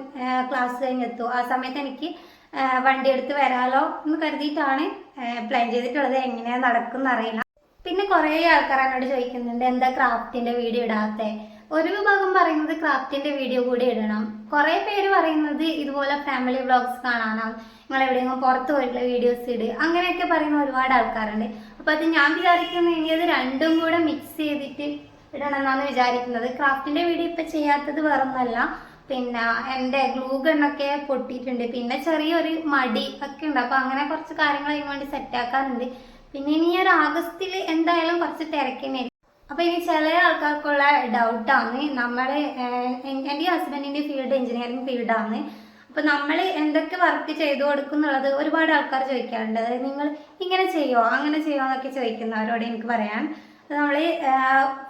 ക്ലാസ് കഴിഞ്ഞെത്തും. ആ സമയത്ത് എനിക്ക് വണ്ടി എടുത്ത് വരാലോ എന്ന് കരുതിയിട്ടാണ് പ്ലാൻ ചെയ്തിട്ടുള്ളത്. എങ്ങനെയാണ് നടക്കും അറിയില്ല. പിന്നെ കുറേ ആൾക്കാർ എന്നോട് ചോദിക്കുന്നുണ്ട് എന്താ ക്രാഫ്റ്റിൻ്റെ വീഡിയോ ഇടാത്തേ. ഒരു വിഭാഗം പറയുന്നത് ക്രാഫ്റ്റിൻ്റെ വീഡിയോ കൂടി ഇടണം, കുറേ പേര് പറയുന്നത് ഇതുപോലെ ഫാമിലി വ്ളോഗ്സ് കാണാനാണ്, നിങ്ങൾ എവിടെയെങ്കിലും പുറത്ത് പോയിട്ടുള്ള വീഡിയോസ് ഇട്, അങ്ങനെയൊക്കെ പറയുന്ന ഒരുപാട് ആൾക്കാരുണ്ട്. അപ്പോൾ അത് ഞാൻ വിചാരിക്കുന്നത് ഇനി അത് രണ്ടും കൂടെ മിക്സ് ചെയ്തിട്ട് ഇടണം എന്നാണ് വിചാരിക്കുന്നത്. ക്രാഫ്റ്റിൻ്റെ വീഡിയോ ഇപ്പം ചെയ്യാത്തത് വേറൊന്നുമല്ല, പിന്നെ എൻ്റെ ഗ്ലൂ ഗണ്ണൊക്കെ പൊട്ടിയിട്ടുണ്ട്, പിന്നെ ചെറിയൊരു മടി ഒക്കെ ഉണ്ട്. അപ്പോൾ അങ്ങനെ കുറച്ച് കാര്യങ്ങൾ അതിന് വേണ്ടി സെറ്റാക്കാറുണ്ട്. പിന്നെ ഇനി ഒരു ആഗസ്റ്റിൽ എന്തായാലും കുറച്ച് തിരക്കിനായിരിക്കും. അപ്പോൾ ഇനി ചില ആൾക്കാർക്കുള്ള ഡൗട്ടാണ്, നമ്മൾ എൻ്റെ ഹസ്ബൻഡിൻ്റെ ഫീൽഡ് എഞ്ചിനീയറിംഗ് ഫീൽഡാണ്. അപ്പോൾ നമ്മൾ എന്തൊക്കെ വർക്ക് ചെയ്തു കൊടുക്കും എന്നുള്ളത് ഒരുപാട് ആൾക്കാർ ചോദിക്കാറുണ്ട്. അതായത് നിങ്ങൾ ഇങ്ങനെ ചെയ്യുമോ അങ്ങനെ ചെയ്യുമോ എന്നൊക്കെ ചോദിക്കുന്നവരോട് എനിക്ക് പറയാൻ, നമ്മൾ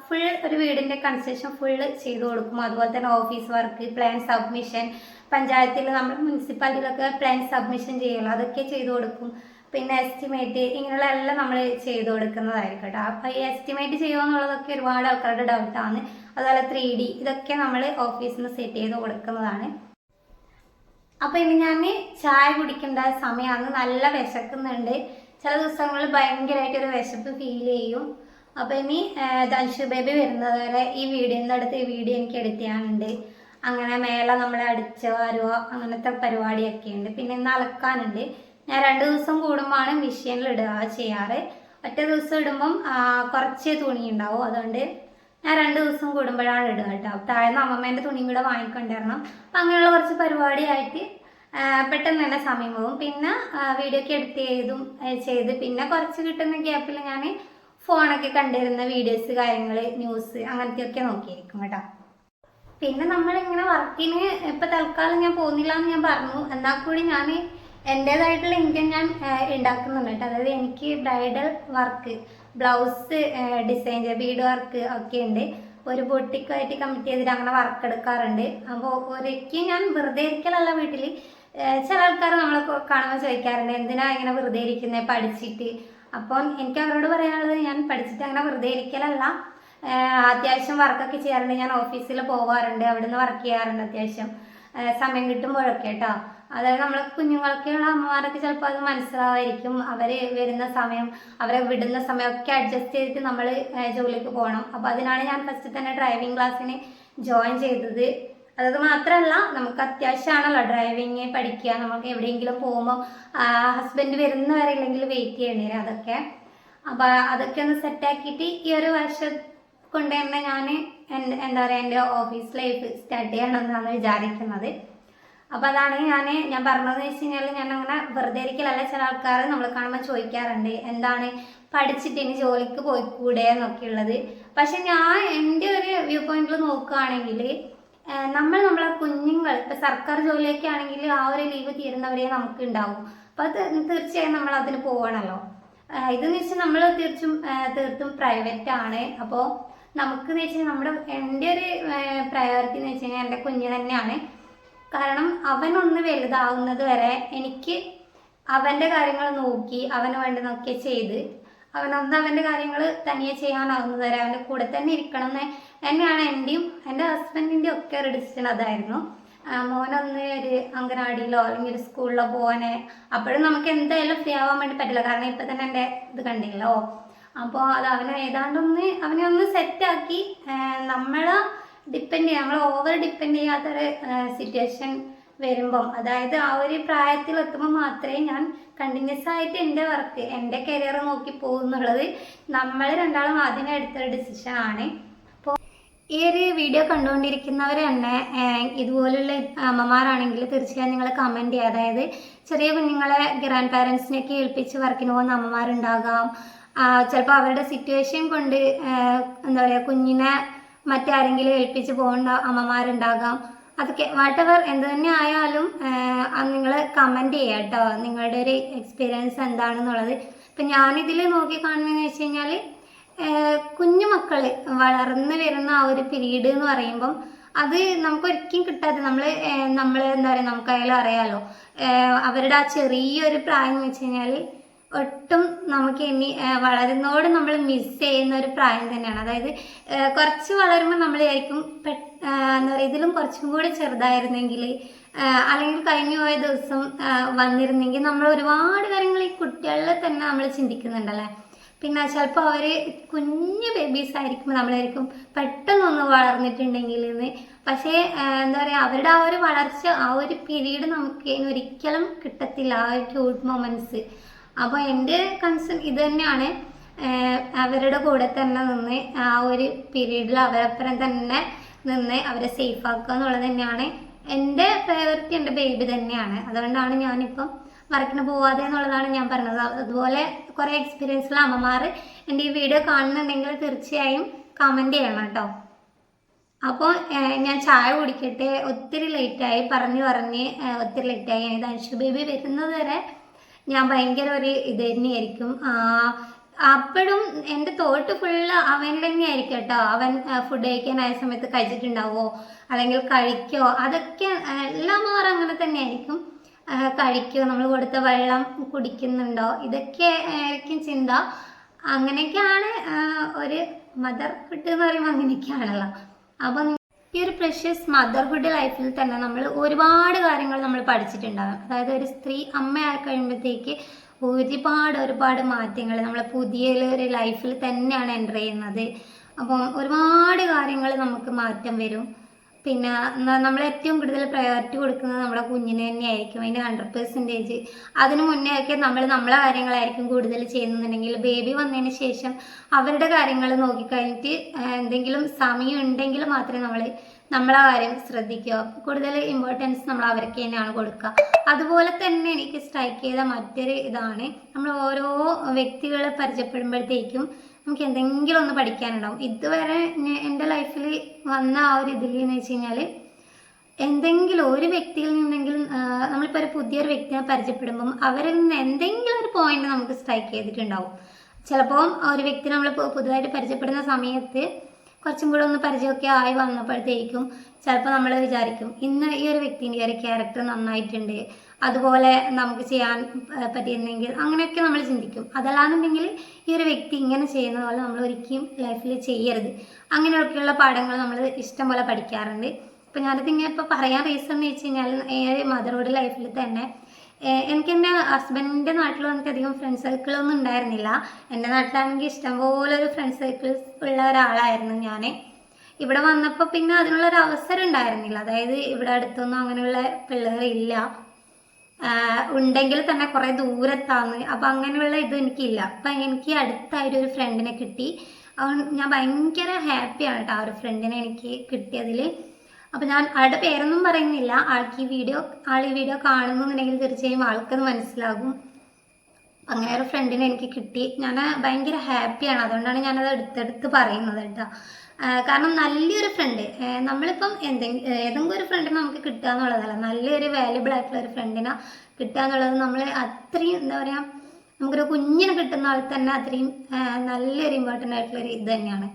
ഫുൾ ഒരു വീടിൻ്റെ കൺസ്ട്രക്ഷൻ ഫുള്ള് ചെയ്തു കൊടുക്കും. അതുപോലെ തന്നെ ഓഫീസ് വർക്ക്, പ്ലാൻ സബ്മിഷൻ, പഞ്ചായത്തിൽ നമ്മൾ മുനിസിപ്പാലിറ്റിയിലൊക്കെ പ്ലാൻ സബ്മിഷൻ ചെയ്യുമല്ലോ, അതൊക്കെ ചെയ്തു കൊടുക്കും. പിന്നെ എസ്റ്റിമേറ്റ്, ഇങ്ങനെയുള്ള എല്ലാം നമ്മൾ ചെയ്തു കൊടുക്കുന്നതായിരിക്കും കേട്ടോ. അപ്പോൾ ഈ എസ്റ്റിമേറ്റ് ചെയ്യുക എന്നുള്ളതൊക്കെ ഒരുപാട് ആൾക്കാരുടെ ഡൗട്ടാണ്. അതുപോലെ 3D ഇതൊക്കെ നമ്മൾ ഓഫീസിൽ നിന്ന് സെറ്റ് ചെയ്ത് കൊടുക്കുന്നതാണ്. അപ്പോൾ ഇനി ഞാൻ ചായ കുടിക്കേണ്ട സമയമാണ്, നല്ല വിശക്കുന്നുണ്ട്. ചില ദിവസങ്ങളിൽ ഭയങ്കരമായിട്ടൊരു വിശപ്പ് ഫീൽ ചെയ്യും. അപ്പോൾ ഇനി ദൻഷു ബേബി വരുന്നത് വരെ ഈ വീഡിയോൻ്റെ അടുത്ത് ഈ വീഡിയോ എനിക്ക് എഡിറ്റ് ചെയ്യാനുണ്ട്. അങ്ങനെ മേലെ നമ്മളെ അടിച്ച് വാരുക അങ്ങനത്തെ പരിപാടിയൊക്കെ ഉണ്ട്. പിന്നെ ഇന്ന് അലക്കാനുണ്ട്. ഞാൻ 2 ദിവസം കൂടുമ്പോഴാണ് മെഷീനിൽ ഇടുക ചെയ്യാറ്. ഒറ്റ ദിവസം ഇടുമ്പം കുറച്ച് തുണി ഉണ്ടാവും, അതുകൊണ്ട് ഞാൻ 2 ദിവസം കൂടുമ്പോഴാണ് ഇടുക കേട്ടോ. താഴ്ന്ന അമ്മമ്മേൻ്റെ തുണിയും കൂടെ വാങ്ങിക്കൊണ്ടിരണം. അപ്പം അങ്ങനെയുള്ള കുറച്ച് പരിപാടിയായിട്ട് പെട്ടെന്ന് തന്നെ സമയം പോകും. പിന്നെ വീഡിയോ ഒക്കെ എഡിറ്റ് ചെയ്ത് പിന്നെ കുറച്ച് കിട്ടുന്ന ഗ്യാപ്പിൽ ഞാൻ ഫോണൊക്കെ കണ്ടിരുന്ന വീഡിയോസ്, കാര്യങ്ങൾ, ന്യൂസ് അങ്ങനത്തെയൊക്കെ നോക്കിയിരിക്കും കേട്ടോ. പിന്നെ നമ്മളിങ്ങനെ വർക്കിന് ഇപ്പം തൽക്കാലം ഞാൻ പോകുന്നില്ല എന്ന് ഞാൻ പറഞ്ഞു, എന്നാൽ കൂടി ഞാൻ എൻ്റേതായിട്ടുള്ള ഇൻകം ഞാൻ ഉണ്ടാക്കുന്നുണ്ട് കേട്ടോ. അതായത് എനിക്ക് ബ്രൈഡൽ വർക്ക്, ബ്ലൗസ് ഡിസൈൻ ചെയ്യുക, ബീഡ് വർക്ക് ഒക്കെ ഉണ്ട്. ഒരു ബൊട്ടിക്കായിട്ട് കമ്മിറ്റ് ചെയ്തിട്ട് അങ്ങനെ വർക്ക് എടുക്കാറുണ്ട്. അപ്പോൾ ഒരിക്കലും ഞാൻ വെറുതെ ഇരിക്കലല്ല വീട്ടിൽ. ചില ആൾക്കാർ നമ്മളെ കാണുമ്പോൾ ചോദിക്കാറുണ്ട് എന്തിനാ ഇങ്ങനെ വെറുതെ ഇരിക്കുന്നത് പഠിച്ചിട്ട്. അപ്പോൾ എനിക്ക് അവരോട് പറയാനുള്ളത്, ഞാൻ പഠിച്ചിട്ട് അങ്ങനെ വെറുതെ ഇരിക്കലല്ല, അത്യാവശ്യം വർക്കൊക്കെ ചെയ്യാറുണ്ട്. ഞാൻ ഓഫീസിൽ പോകാറുണ്ട്, അവിടെ നിന്ന് വർക്ക് ചെയ്യാറുണ്ട് അത്യാവശ്യം സമയം കിട്ടുമ്പോഴൊക്കെ കേട്ടോ. അതായത് നമ്മൾ കുഞ്ഞുങ്ങൾക്കുള്ള അമ്മമാരൊക്കെ ചിലപ്പോൾ അത് മനസ്സിലാവായിരിക്കും. അവർ വരുന്ന സമയം, അവരെ വിടുന്ന സമയമൊക്കെ അഡ്ജസ്റ്റ് ചെയ്തിട്ട് നമ്മൾ ജോലിക്ക് പോകണം. അപ്പോൾ അതിനാണ് ഞാൻ ഫസ്റ്റ് തന്നെ ഡ്രൈവിംഗ് ക്ലാസ്സിന് ജോയിൻ ചെയ്തത്. അത് മാത്രമല്ല, നമുക്ക് അത്യാവശ്യമാണല്ലോ ഡ്രൈവിങ് പഠിക്കുക. നമുക്ക് എവിടെയെങ്കിലും പോകുമ്പോൾ ഹസ്ബൻഡ് വരുന്നവരെ ഇല്ലെങ്കിൽ വെയിറ്റ് ചെയ്യേണ്ടി വരും അതൊക്കെ. അപ്പോൾ അതൊക്കെ ഒന്ന് സെറ്റാക്കിയിട്ട് ഈ ഒരു വർഷം കൊണ്ട് തന്നെ ഞാൻ എന്താ പറയുക എൻ്റെ ഓഫീസ് ലൈഫ് സ്റ്റാർട്ട് ചെയ്യണമെന്നാണ് വിചാരിക്കുന്നത്. അപ്പോൾ അതാണ് ഞാൻ പറഞ്ഞതെന്ന് വെച്ച് കഴിഞ്ഞാൽ, ഞാൻ അങ്ങനെ വെറുതെ ഇരിക്കലല്ല. ചില ആൾക്കാർ നമ്മൾ കാണുമ്പോൾ ചോദിക്കാറുണ്ട് എന്താണ് പഠിച്ചിട്ട് ഇനി ജോലിക്ക് പോയിക്കൂടെ എന്നൊക്കെ ഉള്ളത്. പക്ഷെ ഞാൻ എൻ്റെ ഒരു വ്യൂ പോയിന്റിൽ നോക്കുകയാണെങ്കിൽ, നമ്മളെ കുഞ്ഞുങ്ങൾ ഇപ്പം സർക്കാർ ജോലിയൊക്കെ ആണെങ്കിൽ ആ ഒരു ലീവ് തീരുന്നവരെ നമുക്ക് ഉണ്ടാവും. അപ്പോൾ അത് തീർച്ചയായും നമ്മൾ അതിന് പോകണമല്ലോ. ഇതെന്ന് വെച്ചാൽ നമ്മൾ തീർത്തും പ്രൈവറ്റ് ആണ്. അപ്പോൾ നമുക്കെന്ന് വെച്ചാൽ എൻ്റെ ഒരു പ്രയോറിറ്റി എന്ന് വെച്ച് കഴിഞ്ഞാൽ എൻ്റെ കുഞ്ഞ് തന്നെയാണ്. കാരണം അവനൊന്ന് വലുതാവുന്നത് വരെ എനിക്ക് അവൻ്റെ കാര്യങ്ങൾ നോക്കി അവന് വേണ്ടുന്നൊക്കെ ചെയ്ത് അവൻ്റെ കാര്യങ്ങൾ തനിയെ ചെയ്യാനാവുന്നത് വരെ അവൻ്റെ കൂടെ തന്നെ ഇരിക്കണം എന്ന് തന്നെയാണ് എൻ്റെയും എൻ്റെ ഹസ്ബൻഡിൻ്റെയും ഒക്കെ ഒരു ഡിസിഷൻ അതായിരുന്നു. മോനൊന്ന് ഒരു അംഗനവാടിയിലോ അല്ലെങ്കിൽ ഒരു സ്കൂളിലോ പോകാനെ അപ്പോഴും നമുക്ക് എന്തായാലും ഫ്രീ ആവാൻ വേണ്ടി പറ്റില്ല. കാരണം ഇപ്പം തന്നെ എൻ്റെ ഇത് കണ്ടില്ലോ. അപ്പോൾ അത് അവനെ ഒന്ന് സെറ്റാക്കി നമ്മൾ ഓവർ ഡിപ്പെൻഡ് ചെയ്യാത്തൊരു സിറ്റുവേഷൻ വരുമ്പം, അതായത് ആ ഒരു പ്രായത്തിൽ എത്തുമ്പോൾ മാത്രമേ ഞാൻ കണ്ടിന്യൂസ് ആയിട്ട് എൻ്റെ വർക്ക്, എൻ്റെ കരിയർ നോക്കി പോകുന്നുള്ളത് നമ്മൾ രണ്ടാളും ആദ്യമേ എടുത്തൊരു ഡിസിഷനാണ്. അപ്പോൾ ഈ ഒരു വീഡിയോ കണ്ടുകൊണ്ടിരിക്കുന്നവർ തന്നെ ഇതുപോലുള്ള അമ്മമാരാണെങ്കിൽ തീർച്ചയായും നിങ്ങൾ കമൻറ്റ് ചെയ്യുക. അതായത് ചെറിയ കുഞ്ഞുങ്ങളെ ഗ്രാൻഡ് പാരൻസിനെയൊക്കെ ഏൽപ്പിച്ച് വർക്കിന് പോകുന്ന അമ്മമാരുണ്ടാകാം. ചിലപ്പോൾ അവരുടെ സിറ്റുവേഷൻ കൊണ്ട് എന്താ പറയുക കുഞ്ഞിനെ മറ്റാരെങ്കിലും ഏൽപ്പിച്ച് പോകുന്ന അമ്മമാരുണ്ടാകാം. അതൊക്കെ വാട്ടെവർ എന്ത് തന്നെ ആയാലും നിങ്ങൾ കമൻറ്റ് ചെയ്യുക കേട്ടോ, നിങ്ങളുടെ ഒരു എക്സ്പീരിയൻസ് എന്താണെന്നുള്ളത്. ഇപ്പം ഞാനിതിൽ നോക്കി കാണുന്നതെന്ന് വെച്ച് കഴിഞ്ഞാൽ കുഞ്ഞു മക്കൾ വളർന്നു വരുന്ന ആ ഒരു പീരീഡ് എന്ന് പറയുമ്പം അത് നമുക്ക് ഒരിക്കലും കിട്ടാതെ നമ്മൾ എന്താ പറയുക, നമുക്കായാലും അറിയാലോ, അവരുടെ ആ ചെറിയൊരു പ്രായം എന്ന് വെച്ച് കഴിഞ്ഞാൽ ഒട്ടും നമുക്ക് ഇനി വളരുന്നതോട് നമ്മൾ മിസ് ചെയ്യുന്ന ഒരു പ്രായം തന്നെയാണ്. അതായത് കുറച്ച് വളരുമ്പോൾ നമ്മൾ വിചാരിക്കും എന്താ പറയുക, ഇതിലും കുറച്ചും കൂടി ചെറുതായിരുന്നെങ്കിൽ, അല്ലെങ്കിൽ കഴിഞ്ഞു പോയ ദിവസം വന്നിരുന്നെങ്കിൽ, നമ്മൾ ഒരുപാട് കാര്യങ്ങൾ ഈ കുട്ടികളിൽ തന്നെ നമ്മൾ ചിന്തിക്കുന്നുണ്ടല്ലേ. പിന്നെ ചിലപ്പോൾ അവർ കുഞ്ഞു ബേബീസ് ആയിരിക്കുമ്പോൾ നമ്മളായിരിക്കും പെട്ടെന്നൊന്ന് വളർന്നിട്ടുണ്ടെങ്കിൽ എന്ന്. പക്ഷേ എന്താ പറയുക, അവരുടെ ആ ഒരു വളർച്ച, ആ ഒരു പീരീഡ് നമുക്ക് ഒരിക്കലും കിട്ടത്തില്ല, ആ ഒരു ക്യൂട്ട് മൊമെൻറ്റ്സ്. അപ്പോൾ എൻ്റെ കൺസേൺ ഇത് തന്നെയാണ്, അവരുടെ കൂടെ തന്നെ നിന്ന് ആ ഒരു പീരീഡിൽ അവരപ്പുറം തന്നെ നിന്ന് അവരെ സേഫ് ആക്കുക എന്നുള്ളത് തന്നെയാണ് എൻ്റെ പ്രയോറിറ്റി. എൻ്റെ ബേബി തന്നെയാണ്. അതുകൊണ്ടാണ് ഞാനിപ്പം വർക്കിന് പോവാതെ എന്നുള്ളതാണ് ഞാൻ പറഞ്ഞത്. അതുപോലെ കുറേ എക്സ്പീരിയൻസുള്ള അമ്മമാർ എൻ്റെ ഈ വീഡിയോ കാണുന്നുണ്ടെങ്കിൽ തീർച്ചയായും കമൻറ്റ് ചെയ്യണം കേട്ടോ. അപ്പോൾ ഞാൻ ചായ കുടിക്കട്ടെ, ഒത്തിരി ലേറ്റായി, പറഞ്ഞ് ഒത്തിരി ലേറ്റായി. ഇത് അൻഷു ബേബി വരുന്നത് വരെ ഞാൻ ഭയങ്കര ഒരു ഇത് തന്നെയായിരിക്കും. അപ്പോഴും എൻ്റെ തോട്ട് ഫുള്ള് അവൻ തന്നെയായിരിക്കും കേട്ടോ. അവൻ ഫുഡ് കഴിക്കാനായ സമയത്ത് കഴിച്ചിട്ടുണ്ടാവോ, അല്ലെങ്കിൽ കഴിക്കോ, അതൊക്കെ എല്ലാ മാറും അങ്ങനെ തന്നെ ആയിരിക്കും. കഴിക്കോ, നമ്മൾ കൊടുത്ത വെള്ളം കുടിക്കുന്നുണ്ടോ, ഇതൊക്കെ ആയിരിക്കും ചിന്ത. അങ്ങനെയൊക്കെയാണ് ഒരു മദർഹുഡ് എന്ന് പറയുമ്പോൾ അങ്ങനെയൊക്കെയാണല്ലോ. അപ്പം ഈ ഒരു പ്രഷ്യസ് മദർഹുഡ് ലൈഫിൽ തന്നെ നമ്മൾ ഒരുപാട് കാര്യങ്ങൾ നമ്മൾ പഠിച്ചിട്ടുണ്ടാകും. അതായത് ഒരു സ്ത്രീ അമ്മയായി കഴിയുമ്പോഴത്തേക്ക് ഒരുപാട് മാറ്റങ്ങൾ നമ്മൾ പുതിയ ഒരു ലൈഫിൽ തന്നെയാണ് എൻ്റർ ചെയ്യുന്നത്. അപ്പം ഒരുപാട് കാര്യങ്ങൾ നമുക്ക് മാറ്റം വരും. പിന്നെ നമ്മൾ ഏറ്റവും കൂടുതൽ പ്രയോറിറ്റി കൊടുക്കുന്നത് നമ്മുടെ കുഞ്ഞിന് തന്നെയായിരിക്കും, അതിൻ്റെ 100%. അതിന് മുന്നേ ഒക്കെ നമ്മളെ കാര്യങ്ങളായിരിക്കും കൂടുതൽ ചെയ്യുന്നുണ്ടെങ്കിൽ, ബേബി വന്നതിന് ശേഷം അവരുടെ കാര്യങ്ങൾ നോക്കിക്കഴിഞ്ഞിട്ട് എന്തെങ്കിലും സമയം ഉണ്ടെങ്കിൽ മാത്രമേ നമ്മളെ കാര്യം ശ്രദ്ധിക്കുക. കൂടുതൽ ഇമ്പോർട്ടൻസ് നമ്മൾ അവർക്ക് തന്നെയാണ് കൊടുക്കുക. അതുപോലെ തന്നെ എനിക്ക് സ്ട്രൈക്ക് ചെയ്ത മറ്റൊരു ഇതാണ്, നമ്മൾ ഓരോ വ്യക്തികളെ പരിചയപ്പെടുമ്പോഴത്തേക്കും നമുക്ക് എന്തെങ്കിലും ഒന്ന് പഠിക്കാനുണ്ടാവും. ഇതുവരെ എൻ്റെ ലൈഫിൽ വന്ന ആ ഒരു ഇതിൽ എന്ന് വെച്ച് കഴിഞ്ഞാൽ, എന്തെങ്കിലും ഒരു വ്യക്തിയിൽ നിന്നെങ്കിലും നമ്മളിപ്പോൾ ഒരു പുതിയൊരു വ്യക്തിയെ പരിചയപ്പെടുമ്പം അവരിൽ നിന്ന് എന്തെങ്കിലും ഒരു പോയിന്റ് നമുക്ക് സ്ട്രൈക്ക് ചെയ്തിട്ടുണ്ടാവും. ചിലപ്പോൾ ഒരു വ്യക്തി നമ്മൾ പുതുതായിട്ട് പരിചയപ്പെടുന്ന സമയത്ത് കുറച്ചും കൂടെ ഒന്ന് പരിചയമൊക്കെ ആയി വന്നപ്പോഴത്തേക്കും ചിലപ്പോൾ നമ്മൾ വിചാരിക്കും, ഇന്ന് ഈ ഒരു വ്യക്തിൻ്റെ ഒരു ക്യാരക്ടർ നന്നായിട്ടുണ്ട്, അതുപോലെ നമുക്ക് ചെയ്യാൻ പറ്റിയിരുന്നെങ്കിൽ, അങ്ങനെയൊക്കെ നമ്മൾ ചിന്തിക്കും. അതല്ലാന്നുണ്ടെങ്കിൽ ഈ ഒരു വ്യക്തി ഇങ്ങനെ ചെയ്യുന്ന പോലെ നമ്മൾ ഒരിക്കലും ലൈഫിൽ ചെയ്യരുത്. അങ്ങനെയൊക്കെയുള്ള പാഠങ്ങൾ നമ്മൾ ഇഷ്ടം പോലെ പഠിക്കാറുണ്ട്. ഇപ്പം ഞാനത് ഇങ്ങനെ ഇപ്പോൾ പറയാൻ റീസൺ എന്ന് വെച്ച് കഴിഞ്ഞാൽ, ഈ മദർഹുഡ് ലൈഫിൽ തന്നെ എനിക്ക് എൻ്റെ ഹസ്ബൻഡിൻ്റെ നാട്ടിൽ വന്നിട്ട് അധികം ഫ്രണ്ട് സർക്കിളൊന്നും ഉണ്ടായിരുന്നില്ല. എൻ്റെ നാട്ടിലാണെങ്കിൽ ഇഷ്ടംപോലെ ഒരു ഫ്രണ്ട് സർക്കിൾസ് ഉള്ള ഒരാളായിരുന്നു ഞാൻ. ഇവിടെ വന്നപ്പോൾ പിന്നെ അതിനുള്ളൊരു അവസരം ഉണ്ടായിരുന്നില്ല. അതായത് ഇവിടെ അടുത്തൊന്നും അങ്ങനെയുള്ള പിള്ളേരില്ല, ഉണ്ടെങ്കിൽ തന്നെ കുറേ ദൂരത്താണ്. അപ്പം അങ്ങനെയുള്ള ഇത് എനിക്കില്ല. അപ്പം എനിക്ക് അടുത്തായിട്ട് ഒരു ഫ്രണ്ടിനെ കിട്ടി. ഞാൻ ഭയങ്കര ഹാപ്പിയാണ് കേട്ടോ ആ ഒരു ഫ്രണ്ടിനെ എനിക്ക് കിട്ടിയതിൽ. അപ്പം ഞാൻ ആളുടെ പേരൊന്നും പറയുന്നില്ല. ആൾ ഈ വീഡിയോ കാണുന്നുണ്ടെങ്കിൽ തീർച്ചയായും ആൾക്കത് മനസ്സിലാകും. അങ്ങനെ ഒരു ഫ്രണ്ടിനെ എനിക്ക് കിട്ടി. ഞാൻ ഭയങ്കര ഹാപ്പിയാണ്. അതുകൊണ്ടാണ് ഞാനത് എടുത്തെടുത്ത് പറയുന്നത് കേട്ടോ. കാരണം നല്ലൊരു ഫ്രണ്ട്, നമ്മളിപ്പം ഏതെങ്കിലും ഒരു ഫ്രണ്ടിനെ നമുക്ക് കിട്ടുക എന്നുള്ളതല്ല, നല്ലൊരു വാല്യുബിൾ ആയിട്ടുള്ള ഒരു ഫ്രണ്ടിനെ കിട്ടുക എന്നുള്ളത് നമ്മൾ അത്രയും എന്താ പറയുക, നമുക്കൊരു കുഞ്ഞിനെ കിട്ടുന്ന ആൾ തന്നെ അത്രയും നല്ലൊരു ഇമ്പോർട്ടൻ്റ് ആയിട്ടുള്ളൊരു ഇത് തന്നെയാണ്.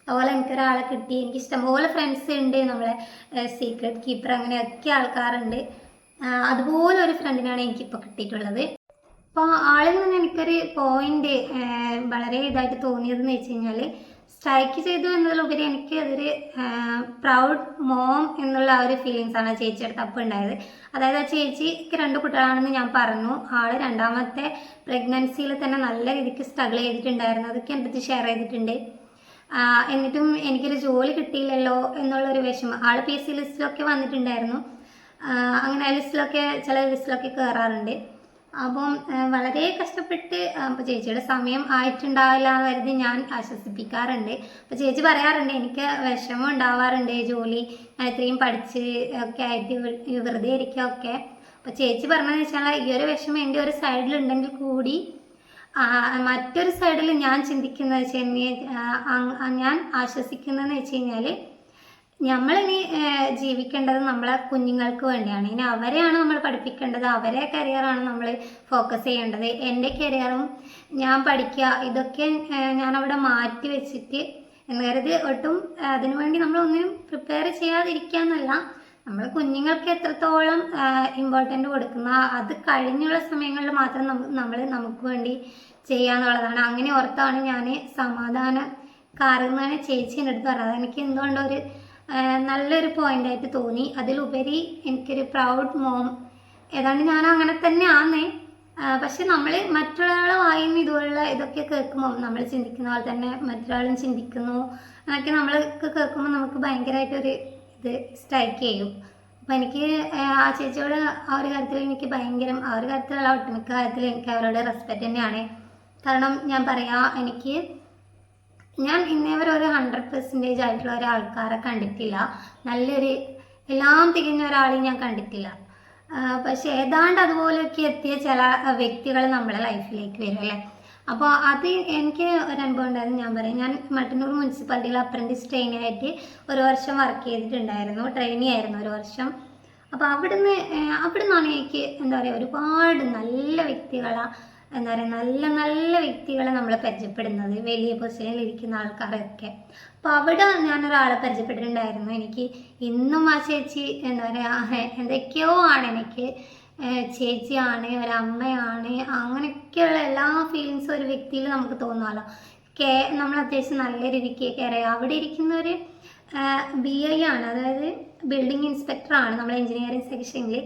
അതുപോലെ എനിക്കൊരാളെ കിട്ടി. എനിക്ക് ഇഷ്ടംപോലെ ഫ്രണ്ട്സ് ഉണ്ട്, നമ്മളെ സീക്രട്ട് കീപ്പർ അങ്ങനെയൊക്കെ ആൾക്കാരുണ്ട്. അതുപോലെ ഒരു ഫ്രണ്ടിനാണ് എനിക്കിപ്പോൾ കിട്ടിയിട്ടുള്ളത്. അപ്പോൾ ആളിൽ നിന്ന് എനിക്കൊരു പോയിന്റ് വളരെ ഇതായിട്ട് തോന്നിയതെന്ന് വെച്ച് കഴിഞ്ഞാൽ, സ്ട്രൈക്ക് ചെയ്തു എന്നതിലുപരി എനിക്ക് അതൊരു പ്രൗഡ് മോം എന്നുള്ള ആ ഒരു ഫീലിങ്സാണ് ചേച്ചി അടുത്ത് അപ്പോൾ ഉണ്ടായത്. അതായത് ആ ചേച്ചിക്ക് 2 കുട്ടികളാണെന്ന് ഞാൻ പറഞ്ഞു. ആൾ രണ്ടാമത്തെ പ്രഗ്നൻസിയിൽ തന്നെ നല്ല രീതിക്ക് സ്ട്രഗിൾ ചെയ്തിട്ടുണ്ടായിരുന്നു. അതൊക്കെ എൻ്റെ അടുത്ത് ഷെയർ ചെയ്തിട്ടുണ്ട്. എന്നിട്ടും എനിക്കൊരു ജോലി കിട്ടിയില്ലല്ലോ എന്നുള്ളൊരു വിഷമം. ആൾ PC ലിസ്റ്റിലൊക്കെ വന്നിട്ടുണ്ടായിരുന്നു. അങ്ങനെ ചില ലിസ്റ്റിലൊക്കെ കയറാറുണ്ട്. അപ്പം വളരെ കഷ്ടപ്പെട്ട് അപ്പോൾ ചേച്ചിയുടെ സമയം ആയിട്ടുണ്ടാവില്ല എന്ന് കരുതി ഞാൻ ആശ്വസിപ്പിക്കാറുണ്ട്. അപ്പോൾ ചേച്ചി പറയാറുണ്ട്, എനിക്ക് വിഷമം ഉണ്ടാവാറുണ്ട്, ജോലി ഞാൻ ഇത്രയും പഠിച്ച് ഒക്കെ ആയിട്ട് വെറുതെ ഇരിക്കുകയൊക്കെ. അപ്പോൾ ചേച്ചി പറഞ്ഞതെന്ന് വെച്ചാൽ, ഈ ഒരു വിഷമം എൻ്റെ ഒരു സൈഡിലുണ്ടെങ്കിൽ കൂടി മറ്റൊരു സൈഡിൽ ഞാൻ ചിന്തിക്കുന്നത് വെച്ച് കഴിഞ്ഞാൽ, ഞാൻ ആശ്വസിക്കുന്നതെന്ന് വെച്ച് കഴിഞ്ഞാൽ, നമ്മളിനി ജീവിക്കേണ്ടത് നമ്മളെ കുഞ്ഞുങ്ങൾക്ക് വേണ്ടിയാണ്. ഇനി അവരെയാണ് നമ്മൾ പഠിപ്പിക്കേണ്ടത്, അവരെ കരിയറാണ് നമ്മൾ ഫോക്കസ് ചെയ്യേണ്ടത്. എൻ്റെ കരിയറും ഞാൻ പഠിക്കുക ഇതൊക്കെ ഞാനവിടെ മാറ്റി വെച്ചിട്ട് എന്ന് കരുതി ഒട്ടും അതിനുവേണ്ടി നമ്മളൊന്നിനും പ്രിപ്പയർ ചെയ്യാതിരിക്കുക എന്നല്ല. നമ്മൾ കുഞ്ഞുങ്ങൾക്ക് എത്രത്തോളം ഇമ്പോർട്ടൻ്റ് കൊടുക്കുന്ന അത് കഴിഞ്ഞുള്ള സമയങ്ങളിൽ മാത്രം നമുക്ക് വേണ്ടി ചെയ്യാന്നുള്ളതാണ്. അങ്ങനെ ഓർത്താണ് ഞാൻ സമാധാനക്കാരെന്നാണ് ചേച്ചീൻ്റെ അടുത്ത് പറഞ്ഞത്. എനിക്ക് എന്തുകൊണ്ടോ ഒരു നല്ലൊരു പോയിൻ്റായിട്ട് തോന്നി. അതിലുപരി എനിക്കൊരു പ്രൗഡ് മോം ഏതാണ്ട് ഞാൻ അങ്ങനെ തന്നെ ആന്നേ. പക്ഷെ നമ്മൾ മറ്റൊരാളെ വായിന്ന് ഇതുപോലുള്ള ഇതൊക്കെ കേൾക്കുമ്പോൾ നമ്മൾ ചിന്തിക്കുന്ന പോലെ തന്നെ മറ്റൊരാളും ചിന്തിക്കുന്നു എന്നൊക്കെ നമ്മൾക്ക് കേൾക്കുമ്പോൾ നമുക്ക് ഭയങ്കരമായിട്ടൊരു ഇത് സ്ട്രൈക്ക് ചെയ്യും. അപ്പോൾ എനിക്ക് ആ ചേച്ചിയോട് ആ ഒരു കാര്യത്തിൽ എനിക്ക് ഭയങ്കര ആ ഒരു കാര്യത്തിലുള്ള ഒട്ടുമിക്ക കാര്യത്തിൽ എനിക്ക് അവരോട് റെസ്പെക്റ്റ് തന്നെയാണ്. കാരണം ഞാൻ പറയാം, ഞാൻ ഇന്നേ വരെ ഒരു 100% ആയിട്ടുള്ള ഒരാൾക്കാരെ കണ്ടിട്ടില്ല. നല്ലൊരു എല്ലാം തികഞ്ഞ ഒരാളെയും ഞാൻ കണ്ടിട്ടില്ല. പക്ഷെ ഏതാണ്ട് അതുപോലെയൊക്കെ എത്തിയ ചില വ്യക്തികൾ നമ്മളെ ലൈഫിലേക്ക് വരും അല്ലേ. അപ്പോൾ അത് എനിക്ക് ഒരു അനുഭവം ഉണ്ടായിരുന്നു. ഞാൻ പറയാം, ഞാൻ മട്ടന്നൂർ മുനിസിപ്പാലിറ്റിയിൽ അപ്രൻറ്റീസ് ട്രെയിനിയായിട്ട് ഒരു വർഷം വർക്ക് ചെയ്തിട്ടുണ്ടായിരുന്നു. ട്രെയിനി ആയിരുന്നു ഒരു വർഷം. അപ്പോൾ അവിടുന്നാണ് എനിക്ക് എന്താ പറയുക ഒരുപാട് നല്ല വ്യക്തികളെ എന്താ പറയുക നല്ല നല്ല വ്യക്തികളെ നമ്മൾ പരിചയപ്പെടുന്നത്, വലിയ പൊസിഷനിൽ ഇരിക്കുന്ന ആൾക്കാരൊക്കെ. അപ്പോൾ അവിടെ ഞാനൊരാളെ പരിചയപ്പെട്ടിട്ടുണ്ടായിരുന്നു. എനിക്ക് ഇന്നും ആ ചേച്ചി എന്താ പറയുക എന്തൊക്കെയോ ആണ് എനിക്ക് ചേച്ചിയാണ്, ഒരമ്മയാണ്, അങ്ങനെയൊക്കെയുള്ള എല്ലാ ഫീലിങ്സും ഒരു വ്യക്തിയിൽ നമുക്ക് തോന്നുമല്ലോ. നമ്മൾ അത്യാവശ്യം നല്ല രീതിക്ക് കെയർ ചെയ്യുക. അവിടെ ഇരിക്കുന്നവർ BI ആണ്, അതായത് ബിൽഡിംഗ് ഇൻസ്പെക്ടറാണ്. നമ്മൾ എഞ്ചിനീയറിംഗ് സെക്ഷനിൽ